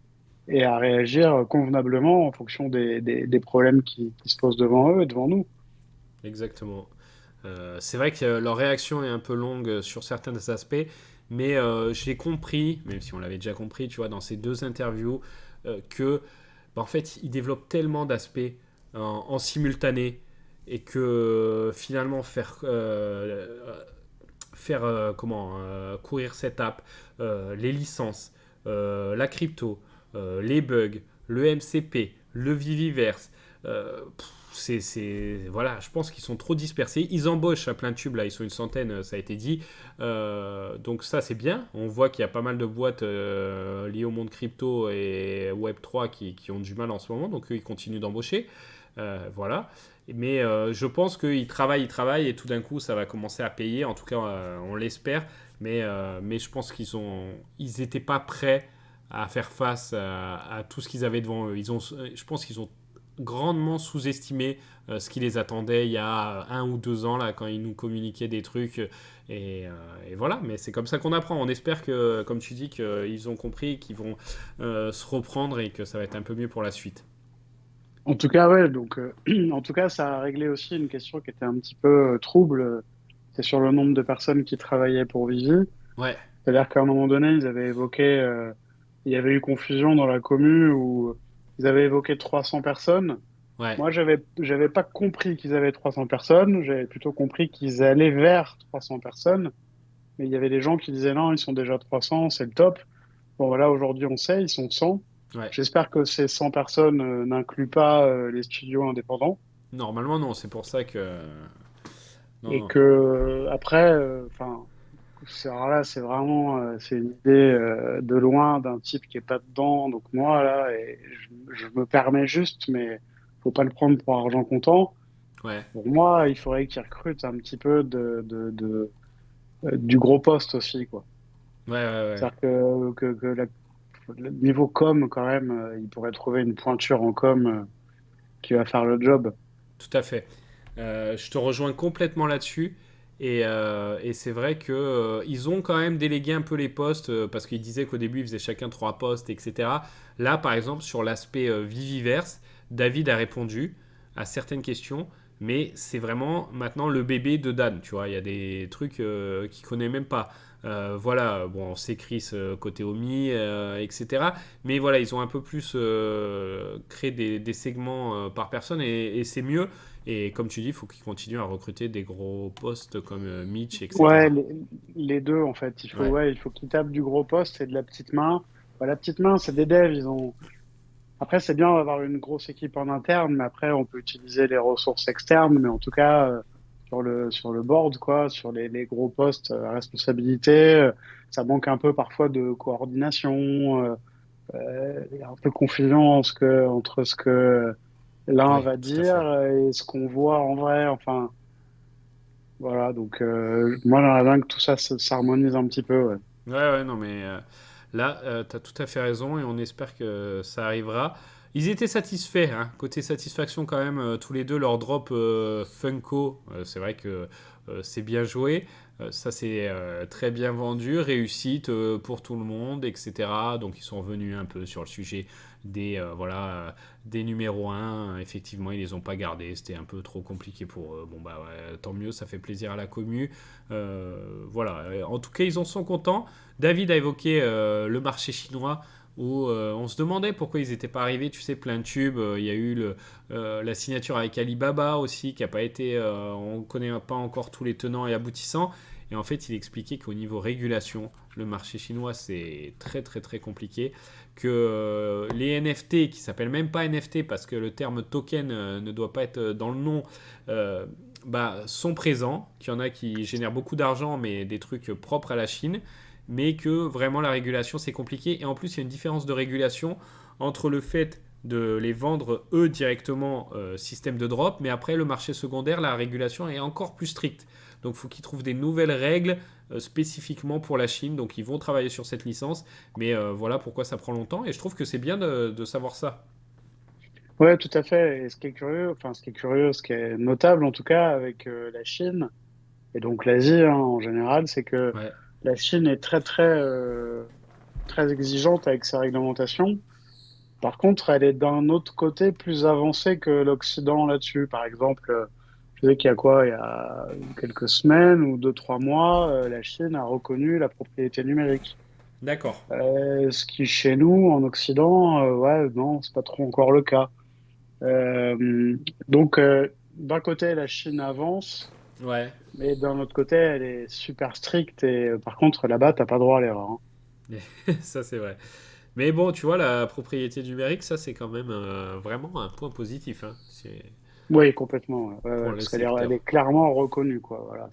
et à réagir convenablement en fonction des problèmes qui se posent devant eux et devant nous. Exactement. C'est vrai que leur réaction est un peu longue sur certains aspects, mais j'ai compris, même si on l'avait déjà compris, tu vois, dans ces 2 interviews, que bah, en fait, ils développent tellement d'aspects en simultané et que finalement faire comment courir cette app, les licences, la crypto, les bugs, le MCP, le Viviverse. Voilà, je pense qu'ils sont trop dispersés. Ils embauchent à plein tube là, ils sont une centaine, ça a été dit. Donc ça c'est bien. On voit qu'il y a pas mal de boîtes liées au monde crypto et Web 3 qui ont du mal en ce moment, donc eux ils continuent d'embaucher. Voilà. Mais je pense qu'ils travaillent et tout d'un coup ça va commencer à payer. En tout cas, on l'espère. Mais je pense ils étaient pas prêts à faire face à tout ce qu'ils avaient devant eux. Je pense qu'ils ont grandement sous-estimé ce qui les attendait il y a 1 ou 2 ans là quand ils nous communiquaient des trucs et voilà, mais c'est comme ça qu'on apprend. On espère que, comme tu dis, qu'ils ont compris, qu'ils vont se reprendre et que ça va être un peu mieux pour la suite. En tout cas, ouais, donc, en tout cas, ça a réglé aussi une question qui était un petit peu trouble. C'est sur le nombre de personnes qui travaillaient pour Vivi. Ouais, C'est-à-dire qu'à un moment donné, ils avaient évoqué, il y avait eu confusion dans la commu où ils avaient évoqué 300 personnes. ouais. Moi, j'avais pas compris qu'ils avaient 300 personnes. J'avais plutôt compris qu'ils allaient vers 300 personnes. Mais il y avait des gens qui disaient non, ils sont déjà 300, c'est le top. Bon, voilà, aujourd'hui, on sait, ils sont 100. Ouais. J'espère que ces 100 personnes n'incluent pas les studios indépendants Normalement, non, c'est pour ça que. Non, et non. que après, enfin, alors là, c'est vraiment, c'est une idée de loin d'un type qui est pas dedans. Donc moi là, et je me permets juste, mais faut pas le prendre pour argent comptant. Ouais. Pour moi, il faudrait qu'ils recrutent un petit peu du gros poste aussi, quoi. Ouais, ouais, ouais. C'est-à-dire que le niveau com, quand même, il pourrait trouver une pointure en com qui va faire le job. Tout à fait. Je te rejoins complètement là-dessus. Et c'est vrai que ils ont quand même délégué un peu les postes parce qu'ils disaient qu'au début ils faisaient chacun 3 postes, etc. Là, par exemple, sur l'aspect Viviverse, David a répondu à certaines questions, mais c'est vraiment maintenant le bébé de Dan. Tu vois, il y a des trucs qu'il connaît même pas. Voilà, bon, c'est Chris côté Omi, etc. Mais voilà, ils ont un peu plus créé des segments par personne et c'est mieux. Et comme tu dis, il faut qu'ils continuent à recruter des gros postes comme Mitch, Ouais, etc. les deux en fait. Ouais, Il faut qu'ils tapent du gros poste et de la petite main. Bah, la petite main, c'est des devs. Après, c'est bien d'avoir une grosse équipe en interne, mais après, on peut utiliser les ressources externes. Mais en tout cas, sur le board, quoi, sur les gros postes à responsabilité, ça manque un peu parfois de coordination. Il y a un peu de confusion entre ce que l'un oui, va tout à dire fait. et ce qu'on voit en vrai. Enfin, voilà. Donc, moi, j'aimerais bien que tout ça s'harmonise un petit peu. Ouais. Ouais, ouais, non, mais là, tu as tout à fait raison et on espère que ça arrivera. Ils étaient satisfaits, hein. Côté satisfaction quand même, tous les deux, leur drop Funko, c'est vrai que c'est bien joué. Ça c'est très bien vendu, réussite pour tout le monde, etc. Donc ils sont revenus un peu sur le sujet voilà, des numéros un. Effectivement, ils les ont pas gardés, c'était un peu trop compliqué pour eux. Bon bah ouais, tant mieux, ça fait plaisir à la commu. Voilà, en tout cas ils en sont contents. David a évoqué le marché chinois où on se demandait pourquoi ils n'étaient pas arrivés, tu sais, plein de tubes. Il y a eu la signature avec Alibaba aussi, qui n'a pas été. On ne connaît pas encore tous les tenants et aboutissants. Et en fait, il expliquait qu'au niveau régulation, le marché chinois, c'est très très très compliqué. Que les NFT, qui s'appellent même pas NFT parce que le terme token ne doit pas être dans le nom, sont présents. Qu'il y en a qui génèrent beaucoup d'argent, mais des trucs propres à la Chine, mais que vraiment la régulation c'est compliqué. Et en plus, il y a une différence de régulation entre le fait de les vendre eux directement système de drop, mais après le marché secondaire, la régulation est encore plus stricte. Donc il faut qu'ils trouvent des nouvelles règles spécifiquement pour la Chine. Donc ils vont travailler sur cette licence, mais voilà pourquoi ça prend longtemps. Et je trouve que c'est bien de savoir ça. Ouais, tout à fait. Et ce qui est curieux, enfin, ce qui est curieux, ce qui est notable en tout cas avec la Chine et donc l'Asie hein, en général, c'est que Ouais, la Chine est très exigeante avec sa réglementation. Par contre, elle est d'un autre côté plus avancée que l'Occident là-dessus. Par exemple, je sais qu'il y a quoi, il y a quelques semaines ou 2, 3 mois, la Chine a reconnu la propriété numérique. d'accord. Ce qui chez nous, en Occident, ouais, non, c'est pas trop encore le cas. Donc, d'un côté, la Chine avance, Ouais, mais d'un autre côté, elle est super stricte et par contre, là-bas, t'as pas droit à l'erreur. Hein. ça c'est vrai. Mais bon, tu vois, la propriété numérique, ça c'est quand même vraiment un point positif, hein. C'est Oui, complètement. Ouais, ouais, pour ouais, le parce qu'elle est secteur. clairement reconnue, quoi. Voilà,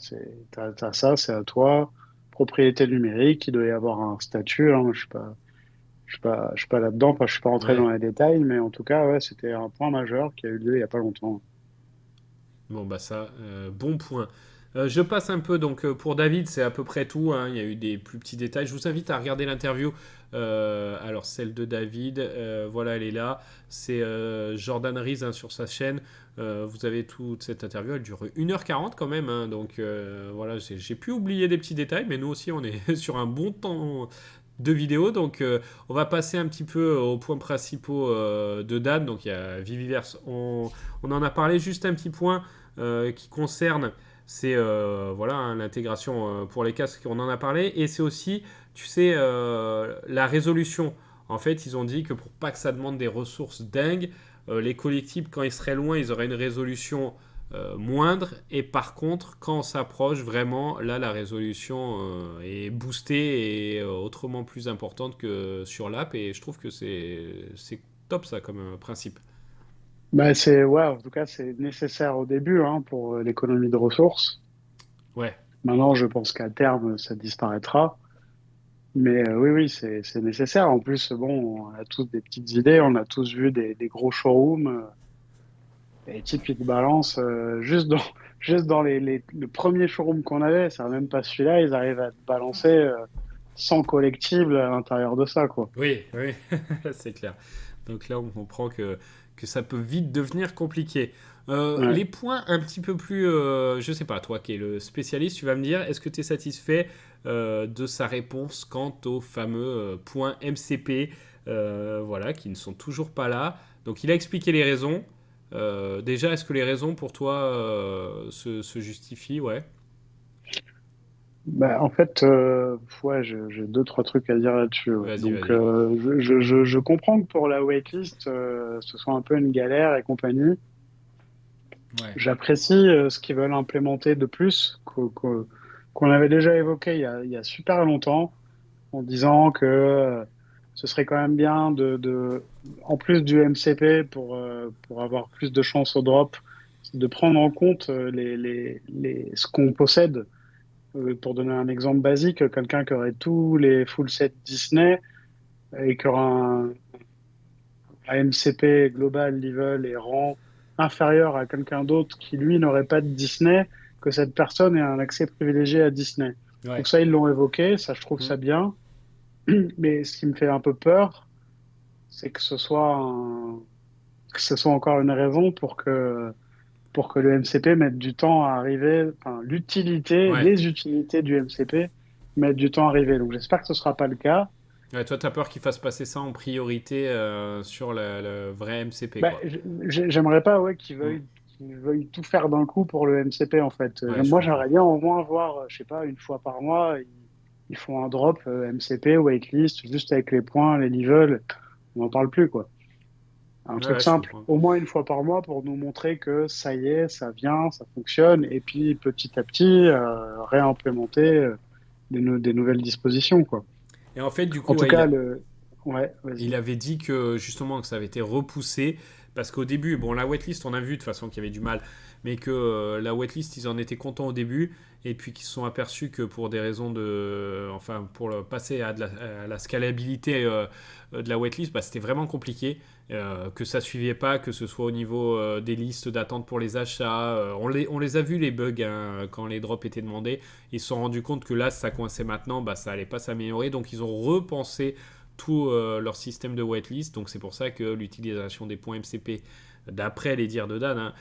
t'as ça, c'est à toi. Propriété numérique, il doit y avoir un statut. Hein. Je suis pas là-dedans, je suis pas rentré Ouais. dans les détails, mais en tout cas, ouais, c'était un point majeur qui a eu lieu il y a pas longtemps. Bon, bah ça, bon point. Je passe un peu, donc pour David, c'est à peu près tout, hein. Il y a eu des plus petits détails. Je vous invite à regarder l'interview. Alors, celle de David, voilà, elle est là. C'est Jordan Rees hein, sur sa chaîne. Vous avez toute cette interview. Elle dure 1h40 quand même. Hein. Donc, voilà, j'ai pu oublier des petits détails, mais nous aussi, on est sur un bon temps de vidéo. Donc, on va passer un petit peu aux points principaux de Dan. Donc, il y a Viviverse. On en a parlé juste un petit point qui concerne c'est voilà hein, l'intégration pour les casques, on en a parlé, et c'est aussi, tu sais, la résolution. En fait, ils ont dit que pour pas que ça demande des ressources dingues, les collectibles, quand ils seraient loin, ils auraient une résolution moindre, et par contre, quand on s'approche, vraiment, là, la résolution est boostée et autrement plus importante que sur l'app, et je trouve que c'est top ça comme principe. Bah, ouais, en tout cas, c'est nécessaire au début, hein, pour l'économie de ressources. Ouais, Maintenant, je pense qu'à terme, ça disparaîtra. Mais oui, oui, c'est nécessaire. En plus, bon, on a tous des petites idées, on a tous vu des gros showrooms. Et type, ils te balancent juste dans le premier showroom qu'on avait, c'est même pas celui-là, ils arrivent à te balancer 100 collectibles à l'intérieur de ça, quoi. oui, oui, c'est clair. Donc là, on comprend que ça peut vite devenir compliqué. Ouais. Les points un petit peu plus, je sais pas, toi qui es le spécialiste, tu vas me dire, est-ce que tu es satisfait de sa réponse quant aux fameux points MCP, voilà, qui ne sont toujours pas là. Donc il a expliqué les raisons. Déjà, est-ce que les raisons pour toi se justifient? Ouais. Bah, en fait, ouais, j'ai 2, 3 trucs à dire là-dessus. Ouais. Vas-y, Donc, vas-y. je comprends que pour la waitlist, ce soit un peu une galère et compagnie. Ouais. J'apprécie ce qu'ils veulent implémenter de plus, qu'on avait déjà évoqué il y a super longtemps, en disant que ce serait quand même bien en plus du MCP pour avoir plus de chances au drop, de prendre en compte ce qu'on possède. Pour donner un exemple basique, quelqu'un qui aurait tous les full sets Disney et qui aura un MCP global level et rang inférieur à quelqu'un d'autre qui, lui, n'aurait pas de Disney, que cette personne ait un accès privilégié à Disney. Donc Ouais. ça, ils l'ont évoqué, ça, je trouve Hmm. ça bien. Mais ce qui me fait un peu peur, c'est que ce soit encore une raison pour que le MCP mette du temps à arriver, enfin, Ouais. les utilités du MCP mettent du temps à arriver. Donc j'espère que ce sera pas le cas. Ouais, toi, t'as peur qu'ils fassent passer ça en priorité sur le vrai MCP, Bah, quoi. j'aimerais pas, ouais, Mm. qu'ils veuillent tout faire d'un coup pour le MCP, en fait. Ouais, je Moi, comprends. j'aimerais bien au moins voir, je sais pas, une fois par mois, ils font un drop MCP, waitlist, juste avec les points, les levels, on n'en parle plus, quoi. Un Ouais, truc ouais, je simple, comprends. au moins une fois par mois pour nous montrer que ça y est, ça vient, ça fonctionne, et puis petit à petit, réimplémenter des nouvelles dispositions, quoi. Et en fait, du En coup, tout ouais, cas, ouais, il vas-y. avait dit que justement que ça avait été repoussé parce qu'au début, bon, la waitlist, on a vu de toute façon qu'il y avait du mal, mais que la waitlist, ils en étaient contents au début et puis qu'ils se sont aperçus que pour des raisons de, enfin, pour passer à la scalabilité de la waitlist, bah, c'était vraiment compliqué, que ça suivait pas, que ce soit au niveau des listes d'attente pour les achats. On les a vus les bugs hein, quand les drops étaient demandés. Ils se sont rendus compte que là, ça coinçait maintenant, bah, ça allait pas s'améliorer, donc ils ont repensé tout leur système de waitlist. Donc c'est pour ça que l'utilisation des points MCP, d'après les dires de Dan, hein,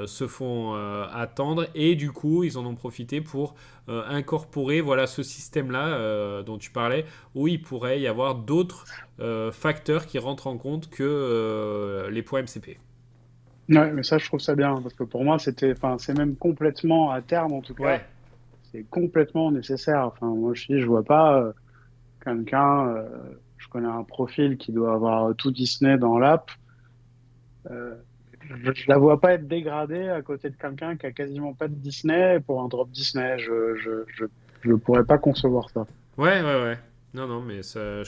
se font attendre. Et du coup, ils en ont profité pour incorporer voilà, ce système-là dont tu parlais, où il pourrait y avoir d'autres facteurs qui rentrent en compte que les points MCP. Ouais, mais ça, je trouve ça bien, parce que pour moi, enfin, c'est même complètement, à terme en tout cas, Ouais. c'est complètement nécessaire. Enfin, moi, je vois pas quelqu'un, je connais un profil qui doit avoir tout Disney dans l'app, euh, je la vois pas être dégradée à côté de quelqu'un qui a quasiment pas de Disney pour un drop Disney. Je pourrais pas concevoir ça. Ouais, ouais, ouais. Non, non, mais ça,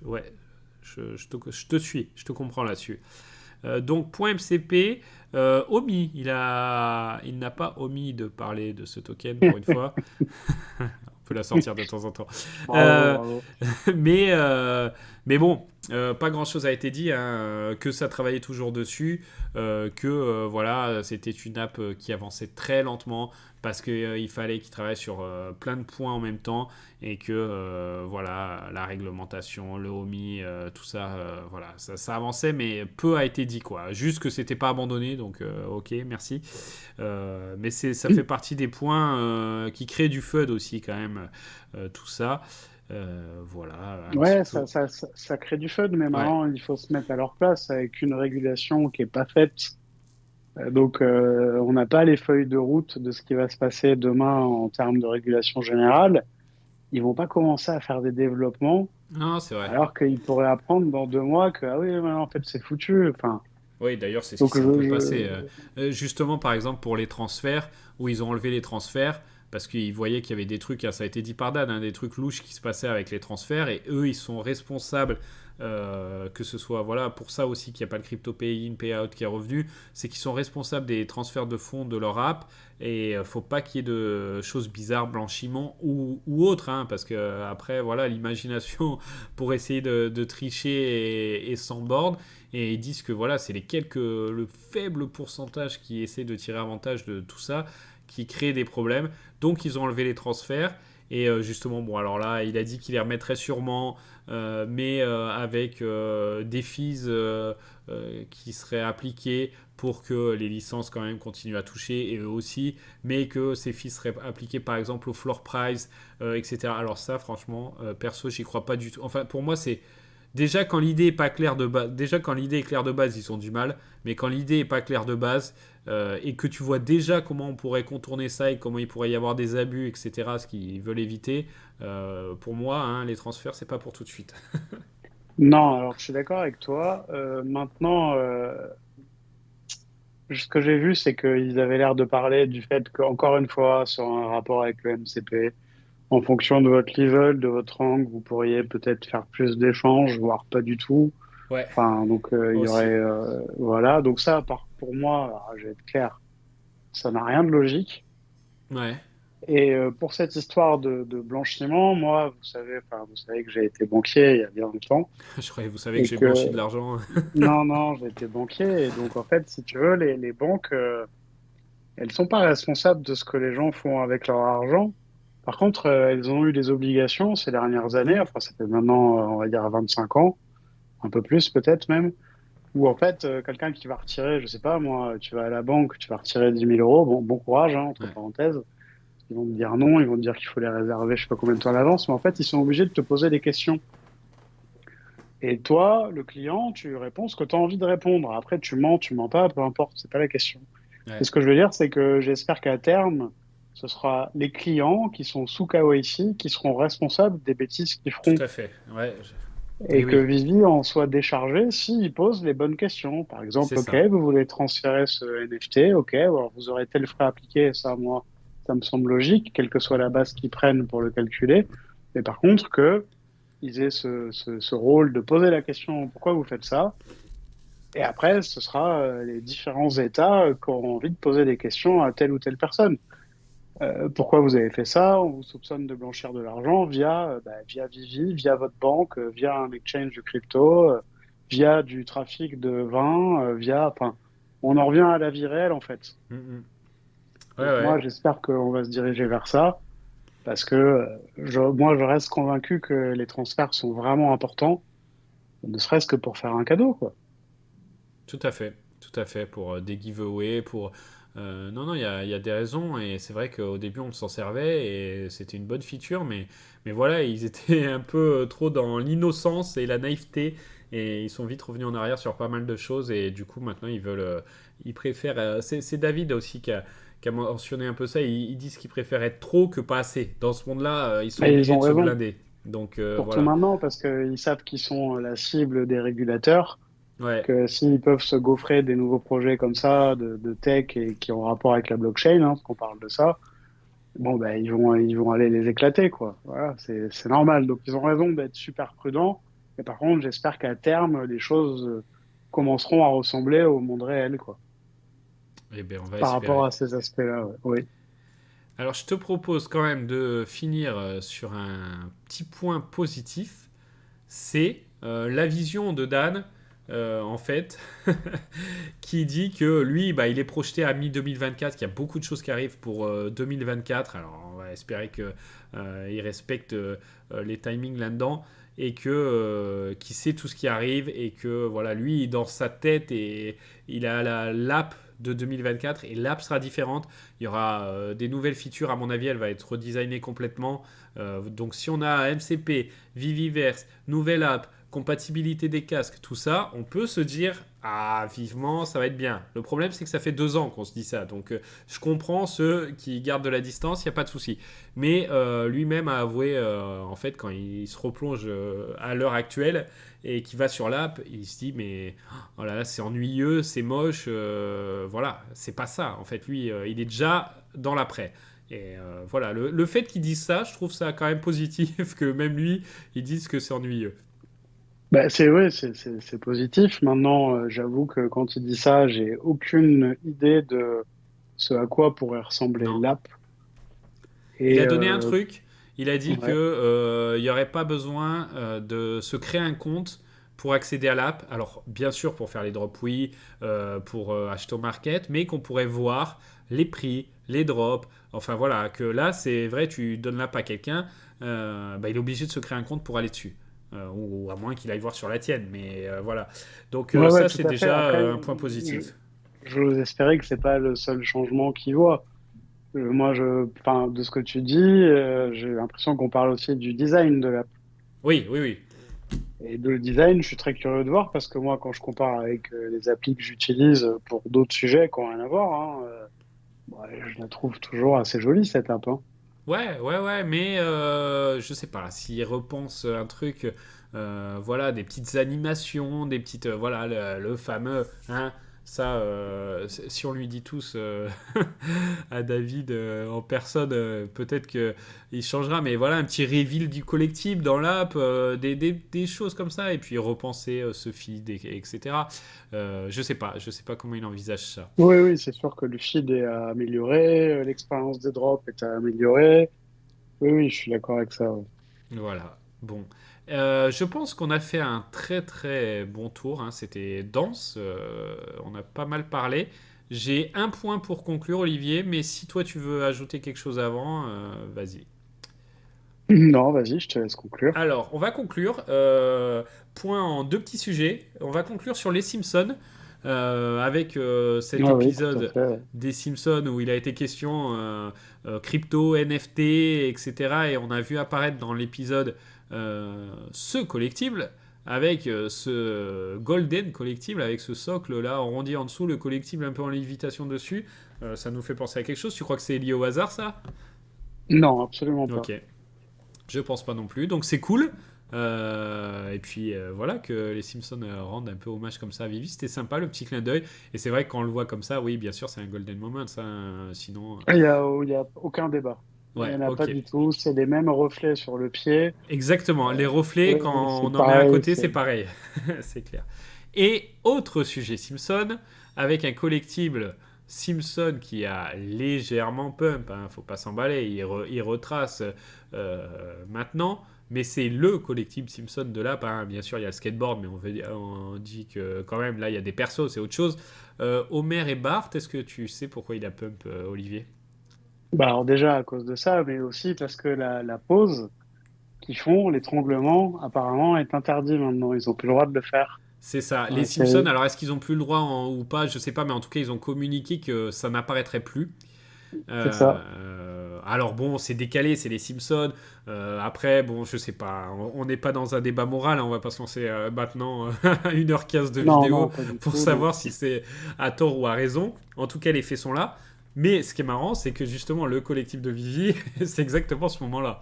ouais, je te suis, je te comprends là-dessus. Donc, point MCP, omis, il n'a pas omis de parler de ce token pour une fois. On peut la sortir de temps en temps. Bravo, Euh, bravo. mais, euh, mais bon, pas grand chose a été dit, hein, que ça travaillait toujours dessus, que voilà, c'était une app qui avançait très lentement parce qu'il fallait qu'il travaille sur plein de points en même temps et que voilà, la réglementation, le HOMI, tout ça, voilà, ça avançait, mais peu a été dit quoi. Juste que c'était pas abandonné, donc ok, merci. Mais ça fait partie des points qui créent du FUD aussi quand même, tout ça. Voilà, un petit Ouais, peu. ça crée du fun, mais Ouais. maintenant, il faut se mettre à leur place avec une régulation qui est pas faite. Donc, on n'a pas les feuilles de route de ce qui va se passer demain en termes de régulation générale. Ils vont pas commencer à faire des développements Non, c'est vrai. alors qu'ils pourraient apprendre dans 2 mois que, ah oui, maintenant, en fait, c'est foutu. Enfin, Oui, d'ailleurs, c'est ce qui donc, s'est un peu passé. Justement, par exemple, pour les transferts, où ils ont enlevé les transferts, parce qu'ils voyaient qu'il y avait des trucs, hein, ça a été dit par Dan, hein, des trucs louches qui se passaient avec les transferts, et eux, ils sont responsables, que ce soit, voilà, pour ça aussi qu'il n'y a pas le crypto pay-in, pay-out qui est revenu, c'est qu'ils sont responsables des transferts de fonds de leur app, et faut pas qu'il y ait de choses bizarres, blanchiment ou autre, hein, parce que après, voilà, l'imagination pour essayer de tricher et sans borne. Et ils disent que voilà, c'est le faible pourcentage qui essaie de tirer avantage de tout ça, qui crée des problèmes. Donc ils ont enlevé les transferts. Et justement, bon, alors là, il a dit qu'il les remettrait sûrement, mais avec des fees qui seraient appliqués pour que les licences quand même continuent à toucher, et eux aussi, mais que ces fees seraient appliqués par exemple au floor price, etc. Alors ça, franchement, perso, j'y crois pas du tout. Enfin, pour moi, c'est déjà quand l'idée est pas claire de base, déjà quand l'idée est claire de base, ils ont du mal, mais quand l'idée est pas claire de base et que tu vois déjà comment on pourrait contourner ça et comment il pourrait y avoir des abus, etc., ce qu'ils veulent éviter, pour moi, hein, les transferts, c'est pas pour tout de suite. non, alors je suis d'accord avec toi. Maintenant, ce que j'ai vu, c'est qu'ils avaient l'air de parler du fait qu'encore une fois, sur un rapport avec le MCP, en fonction de votre level, de votre rang, vous pourriez peut-être faire plus d'échanges, voire pas du tout. Ouais, Enfin, donc il y aurait, aussi. voilà. Donc ça, pour moi, alors, je vais être clair, ça n'a rien de logique. Ouais. Et pour cette histoire de blanchiment, moi, vous savez que j'ai été banquier il y a bien longtemps Je croyais, vous savez que et j'ai que blanchi de l'argent. non, non, j'ai été banquier et donc en fait, si tu veux, les banques, elles sont pas responsables de ce que les gens font avec leur argent. Par contre, elles ont eu des obligations ces dernières années, enfin, ça fait maintenant, on va dire, 25 ans, un peu plus peut-être même. Ou en fait, quelqu'un qui va retirer, je sais pas, moi, tu vas à la banque, tu vas retirer 10 000 euros, bon courage, hein, entre Ouais, parenthèses. Ils vont te dire non, ils vont te dire qu'il faut les réserver, je sais pas combien de temps à l'avance, mais en fait, ils sont obligés de te poser des questions. Et toi, le client, tu réponds ce que tu as envie de répondre. Après, tu mens pas, peu importe, c'est pas la question. Et ouais, ce que je veux dire, c'est que j'espère qu'à terme, ce sera les clients qui sont sous KYC qui seront responsables des bêtises qu'ils feront tout à fait. Ouais, oui, et que oui, Vivi en soit déchargé s'il pose les bonnes questions. Par c'est exemple, OK, ça. vous voulez transférer ce NFT, OK, alors vous aurez tel frais appliqué, ça, moi, ça me semble logique, quelle que soit la base qu'ils prennent pour le calculer. Mais par contre, que ils aient ce rôle de poser la question, pourquoi vous faites ça? Et après, ce sera les différents États qui auront envie de poser des questions à telle ou telle personne. Pourquoi vous avez fait ça? On vous soupçonne de blanchir de l'argent via Vivi, via votre banque, via un exchange de crypto, via du trafic de vin, enfin, on en revient à la vie réelle en fait. Mm, mm. Ouais, Donc ouais. moi, j'espère qu'on va se diriger vers ça parce que moi, je reste convaincu que les transferts sont vraiment importants, ne serait-ce que pour faire un cadeau, quoi. Tout à fait, pour des giveaways, pour... non, non, il y a des raisons, et c'est vrai qu'au début on s'en servait, et c'était une bonne feature, mais voilà, ils étaient un peu trop dans l'innocence et la naïveté, et ils sont vite revenus en arrière sur pas mal de choses, et du coup maintenant ils préfèrent... c'est David aussi qui a mentionné un peu ça, ils disent qu'ils préfèrent être trop que pas assez. Dans ce monde-là, ils sont Et ils obligés ont de se raison. blinder. Donc Surtout voilà. maintenant, parce qu'ils savent qu'ils sont la cible des régulateurs, Ouais. que s'ils peuvent se gaufrer des nouveaux projets comme ça, de tech et qui ont rapport avec la blockchain, hein, parce qu'on parle de ça, bon, ben, ils vont aller les éclater, quoi. Voilà, c'est normal. Donc, ils ont raison d'être super prudents. Mais par contre, j'espère qu'à terme, les choses commenceront à ressembler au monde réel, quoi. Eh bien, on va Par rapport espérer. à ces aspects-là, ouais. Oui. Alors, je te propose quand même de finir sur un petit point positif. C'est la vision de Dan, en fait, qui dit que lui, bah, il est projeté à mi-2024, qu'il y a beaucoup de choses qui arrivent pour 2024. Alors, on va espérer qu'il respecte les timings là-dedans et que qu'il sait tout ce qui arrive et que voilà, lui, dans sa tête, et il a l'app de 2024 et l'app sera différente. Il y aura des nouvelles features, à mon avis, elle va être redesignée complètement. Donc, si on a MCP, Viviverse, nouvelle app, compatibilité des casques, tout ça, on peut se dire ah vivement ça va être bien. Le problème c'est que ça fait 2 ans qu'on se dit ça, donc je comprends ceux qui gardent de la distance, il n'y a pas de souci. Mais lui-même a avoué en fait quand il se replonge à l'heure actuelle et qu'il va sur l'app, il se dit mais oh là là c'est ennuyeux, c'est moche, voilà c'est pas ça. En fait lui il est déjà dans l'après. Et voilà, le fait qu'il dise ça, je trouve ça quand même positif que même lui, il dise que c'est ennuyeux. Bah, c'est vrai, c'est positif. Maintenant, j'avoue que quand il dit ça, j'ai aucune idée de ce à quoi pourrait ressembler Non. l'app. Il Et a donné un truc. Il a dit que ouais. il n'y aurait pas besoin de se créer un compte pour accéder à l'app. Alors, bien sûr, pour faire les drops, oui, pour acheter au market, mais qu'on pourrait voir les prix, les drops. Enfin, voilà, que là, c'est vrai, tu donnes l'app à quelqu'un, bah, il est obligé de se créer un compte pour aller dessus. Ou à moins qu'il aille voir sur la tienne, mais voilà. Donc, Ouais, ouais, ça, tout c'est à fait. déjà Après, un point je, positif. j'ose espérer que c'est pas le seul changement qu'il voit. Moi, enfin, de ce que tu dis, j'ai l'impression qu'on parle aussi du design de l'app. Oui, oui, oui. Et de le design, je suis très curieux de voir parce que moi, quand je compare avec les applis que j'utilise pour d'autres sujets qui n'ont rien à voir, hein, ouais, je la trouve toujours assez jolie cette app, hein. Ouais, ouais, ouais, mais je sais pas, s'il repense un truc, voilà, des petites animations, des petites, voilà, le fameux, hein, ça, si on lui dit tous à David en personne, peut-être que il changera, mais voilà, un petit reveal du collectif dans l'app, des choses comme ça, et puis repenser ce feed, etc. Je sais pas comment il envisage ça. Oui, oui, c'est sûr que le feed est à améliorer, l'expérience des drops est à améliorer. Oui, oui, je suis d'accord avec ça, ouais. Voilà. Bon. Je pense qu'on a fait un très très bon tour, hein. C'était dense. On a pas mal parlé. J'ai un point pour conclure, Olivier, mais si toi tu veux ajouter quelque chose avant, vas-y. Non, vas-y, je te laisse conclure. Alors, on va conclure. Point en deux petits sujets. On va conclure sur les Simpsons. Avec cet Ah oui, tout à épisode fait. Ouais. des Simpsons où il a été question crypto, NFT, etc. Et cetera. Et on a vu apparaître dans l'épisode ce collectible avec ce golden collectible, avec ce socle là arrondi en dessous, le collectible un peu en lévitation dessus. Ça nous fait penser à quelque chose. Tu crois que c'est lié au hasard ça? Non, absolument pas. Ok. Je pense pas non plus. Donc c'est cool. Et puis voilà, que les Simpsons rendent un peu hommage comme ça à Vivi. C'était sympa le petit clin d'œil. Et c'est vrai que quand on le voit comme ça, oui, bien sûr, c'est un golden moment. Ça, sinon. Il y a aucun débat. Il n'y Ouais, en a pas ok. du tout. C'est les mêmes reflets sur le pied. Exactement. Les reflets, quand C'est on en met à pareil. côté, c'est pareil. C'est clair. Et autre sujet Simpson, avec un collectible Simpson qui a légèrement pump, hein, faut pas s'emballer, il retrace maintenant, mais c'est le collectible Simpson de là, hein. Bien sûr il y a le skateboard, mais on dit que quand même là il y a des persos, c'est autre chose. Homer et Bart, est-ce que tu sais pourquoi il a pump, Olivier? Bah alors déjà à cause de ça, mais aussi parce que la pause qu'ils font, l'étranglement, apparemment est interdit maintenant. Ils ont plus le droit de le faire C'est ça. dans Les la Simpsons, série. alors est-ce qu'ils ont plus le droit ou pas? Je sais pas, mais en tout cas, ils ont communiqué que ça n'apparaîtrait plus. C'est ça. Alors bon, c'est décalé, c'est les Simpsons. Après, bon, je sais pas. On n'est pas dans un débat moral, hein, on va pas se lancer maintenant à 1h15 de Non, vidéo non, pas du pour tout, non. savoir si c'est à tort ou à raison. En tout cas, les faits sont là. Mais ce qui est marrant, c'est que justement, le collectif de Vivi, c'est exactement ce moment-là.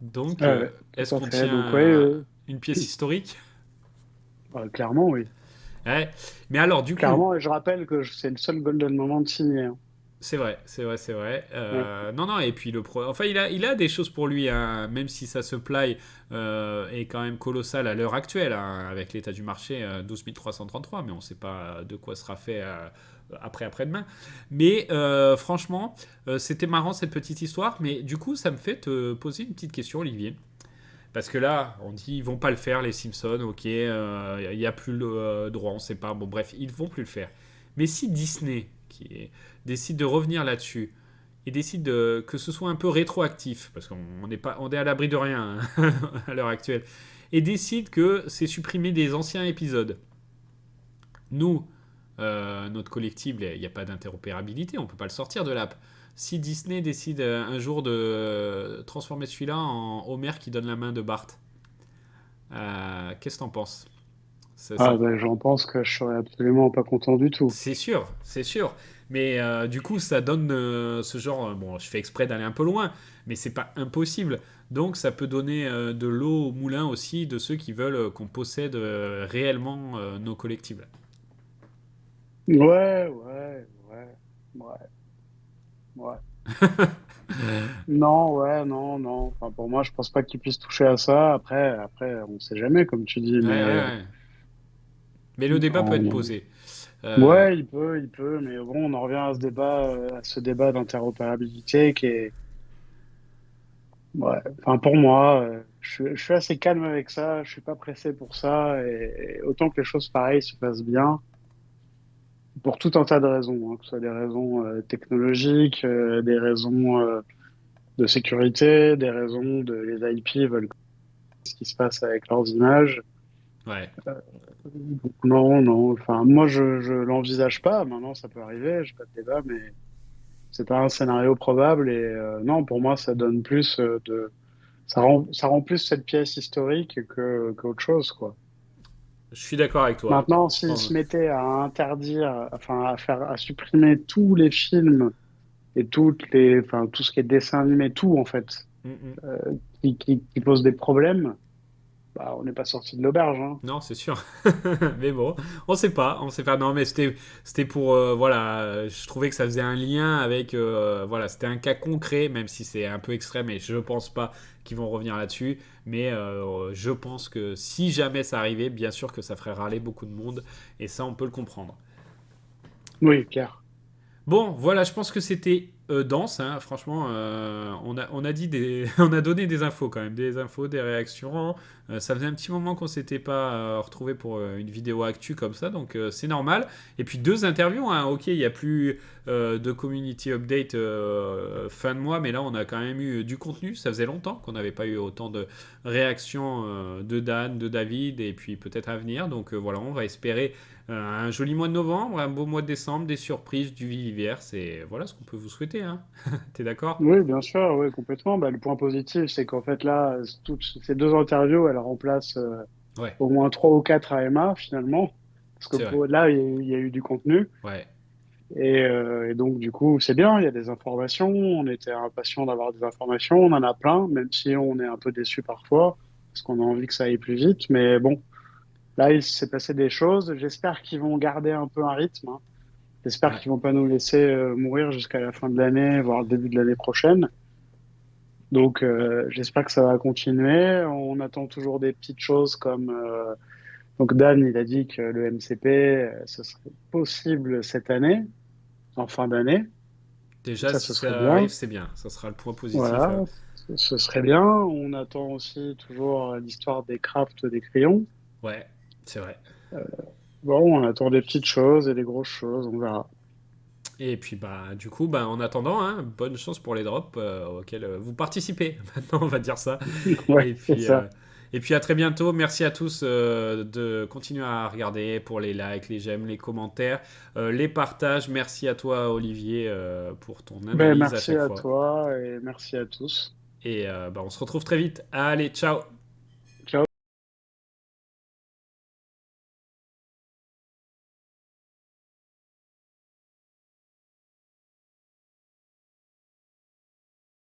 Donc, Ouais, est-ce tout à qu'on fait. Donc tient ouais, une pièce historique? clairement oui. Ouais. Mais alors, du coup, Clairement, et je rappelle que c'est le seul golden moment de signé, hein. c'est vrai, c'est vrai, c'est vrai. Ouais, Non, non, et puis enfin, il a des choses pour lui, hein, même si ça se plaille est quand même colossal à l'heure actuelle, hein, avec l'état du marché, 12 333, mais on ne sait pas de quoi sera fait après-demain. Mais franchement, c'était marrant cette petite histoire, mais du coup, ça me fait te poser une petite question, Olivier. Parce que là, on dit ils vont pas le faire, les Simpsons, ok, il n'y a plus le droit, on sait pas, bon bref, ils vont plus le faire. Mais si Disney, décide de revenir là-dessus, et décide que ce soit un peu rétroactif, parce qu'on n'est pas, on est à l'abri de rien hein, à l'heure actuelle, et décide que c'est supprimer des anciens épisodes, nous, notre collectible, il n'y a pas d'interopérabilité, on ne peut pas le sortir de l'app. Si Disney décide un jour de transformer celui-là en Homer qui donne la main de Bart, qu'est-ce que t'en penses? ah, ben, j'en pense que je serais absolument pas content du tout. C'est sûr, c'est sûr. Mais du coup, ça donne ce genre. Bon, je fais exprès d'aller un peu loin, mais c'est pas impossible. Donc, ça peut donner de l'eau au moulin aussi de ceux qui veulent qu'on possède réellement nos collectibles. Ouais, ouais, ouais, ouais, ouais. Non, ouais, non, non. Enfin, pour moi, je pense pas qu'il puisse toucher à ça. Après, on sait jamais, comme tu dis, Ouais, ouais, mais ouais. Mais le débat peut être en- posé. Euh, ouais, il peut, mais bon, on en revient à ce débat d'interopérabilité qui est, ouais. Enfin, pour moi, je suis assez calme avec ça. Je suis pas pressé pour ça, et autant que les choses pareilles se passent bien, pour tout un tas de raisons, hein, que ce soit des raisons technologiques, des raisons de sécurité, des raisons de les IP veulent ce qui se passe avec leurs images. ouais. Donc, non, non. Enfin, moi, je l'envisage pas. Maintenant, ça peut arriver. J'ai pas de débat, mais c'est pas un scénario probable. Et non, pour moi, ça donne plus ça rend plus cette pièce historique que qu'autre chose, quoi. Je suis d'accord avec toi. Maintenant, Je s'ils pense. se mettaient à interdire, enfin, à supprimer tous les films et enfin, tout ce qui est dessin animé, tout en fait, Mm, mm. euh, qui pose des problèmes, bah, on n'est pas sorti de l'auberge, hein. Non, c'est sûr. Mais bon, on sait pas, on sait pas. Non, mais c'était pour voilà, je trouvais que ça faisait un lien avec voilà, c'était un cas concret, même si c'est un peu extrême et je pense pas qu'ils vont revenir là-dessus, mais je pense que si jamais ça arrivait, bien sûr que ça ferait râler beaucoup de monde et ça on peut le comprendre. Oui, Pierre. Bon, voilà, je pense que c'était dense, hein, franchement. On a dit on a donné des infos quand même, des infos, des réactions. Ça faisait un petit moment qu'on s'était pas retrouvé pour une vidéo actu comme ça, donc c'est normal. Et puis deux interviews, hein, ok, il y a plus de community update fin de mois, mais là on a quand même eu du contenu. Ça faisait longtemps qu'on n'avait pas eu autant de réactions de Dan, de David, et puis peut-être à venir. Donc voilà, on va espérer un joli mois de novembre, un beau mois de décembre, des surprises, du vivier. C'est voilà ce qu'on peut vous souhaiter. Hein. T'es d'accord? Oui, bien sûr, oui, complètement. Bah, le point positif, c'est qu'en fait, là, toutes ces deux interviews, elles remplacent Ouais, au moins trois ou quatre AMA, finalement. Parce que c'est vrai. là, il y a eu du contenu. Ouais, Et donc, du coup, c'est bien, il y a des informations. On était impatient d'avoir des informations. On en a plein, même si on est un peu déçu parfois, parce qu'on a envie que ça aille plus vite. Mais bon, là, il s'est passé des choses. J'espère qu'ils vont garder un peu un rythme, hein. J'espère ouais, qu'ils vont pas nous laisser mourir jusqu'à la fin de l'année, voire le début de l'année prochaine. Donc, j'espère que ça va continuer. On attend toujours des petites choses comme... donc, Dan, il a dit que le MCP, ce serait possible cette année, en fin d'année. Donc déjà ça, si ce serait ça arrive, bien. c'est bien. Ça sera le point positif. Voilà, ce serait bien. On attend aussi toujours l'histoire des crafts des crayons. Ouais, c'est vrai. Bon, on attend des petites choses et des grosses choses, on verra. Et puis bah du coup bah en attendant hein, bonne chance pour les drops auxquels vous participez. Maintenant on va dire ça. Ouais, Et c'est puis ça. et puis à très bientôt. Merci à tous de continuer à regarder pour les likes, les j'aime, les commentaires, les partages. Merci à toi Olivier pour ton Ben, analyse à merci chaque à fois. toi et merci à tous. Et bah, on se retrouve très vite. Allez, ciao.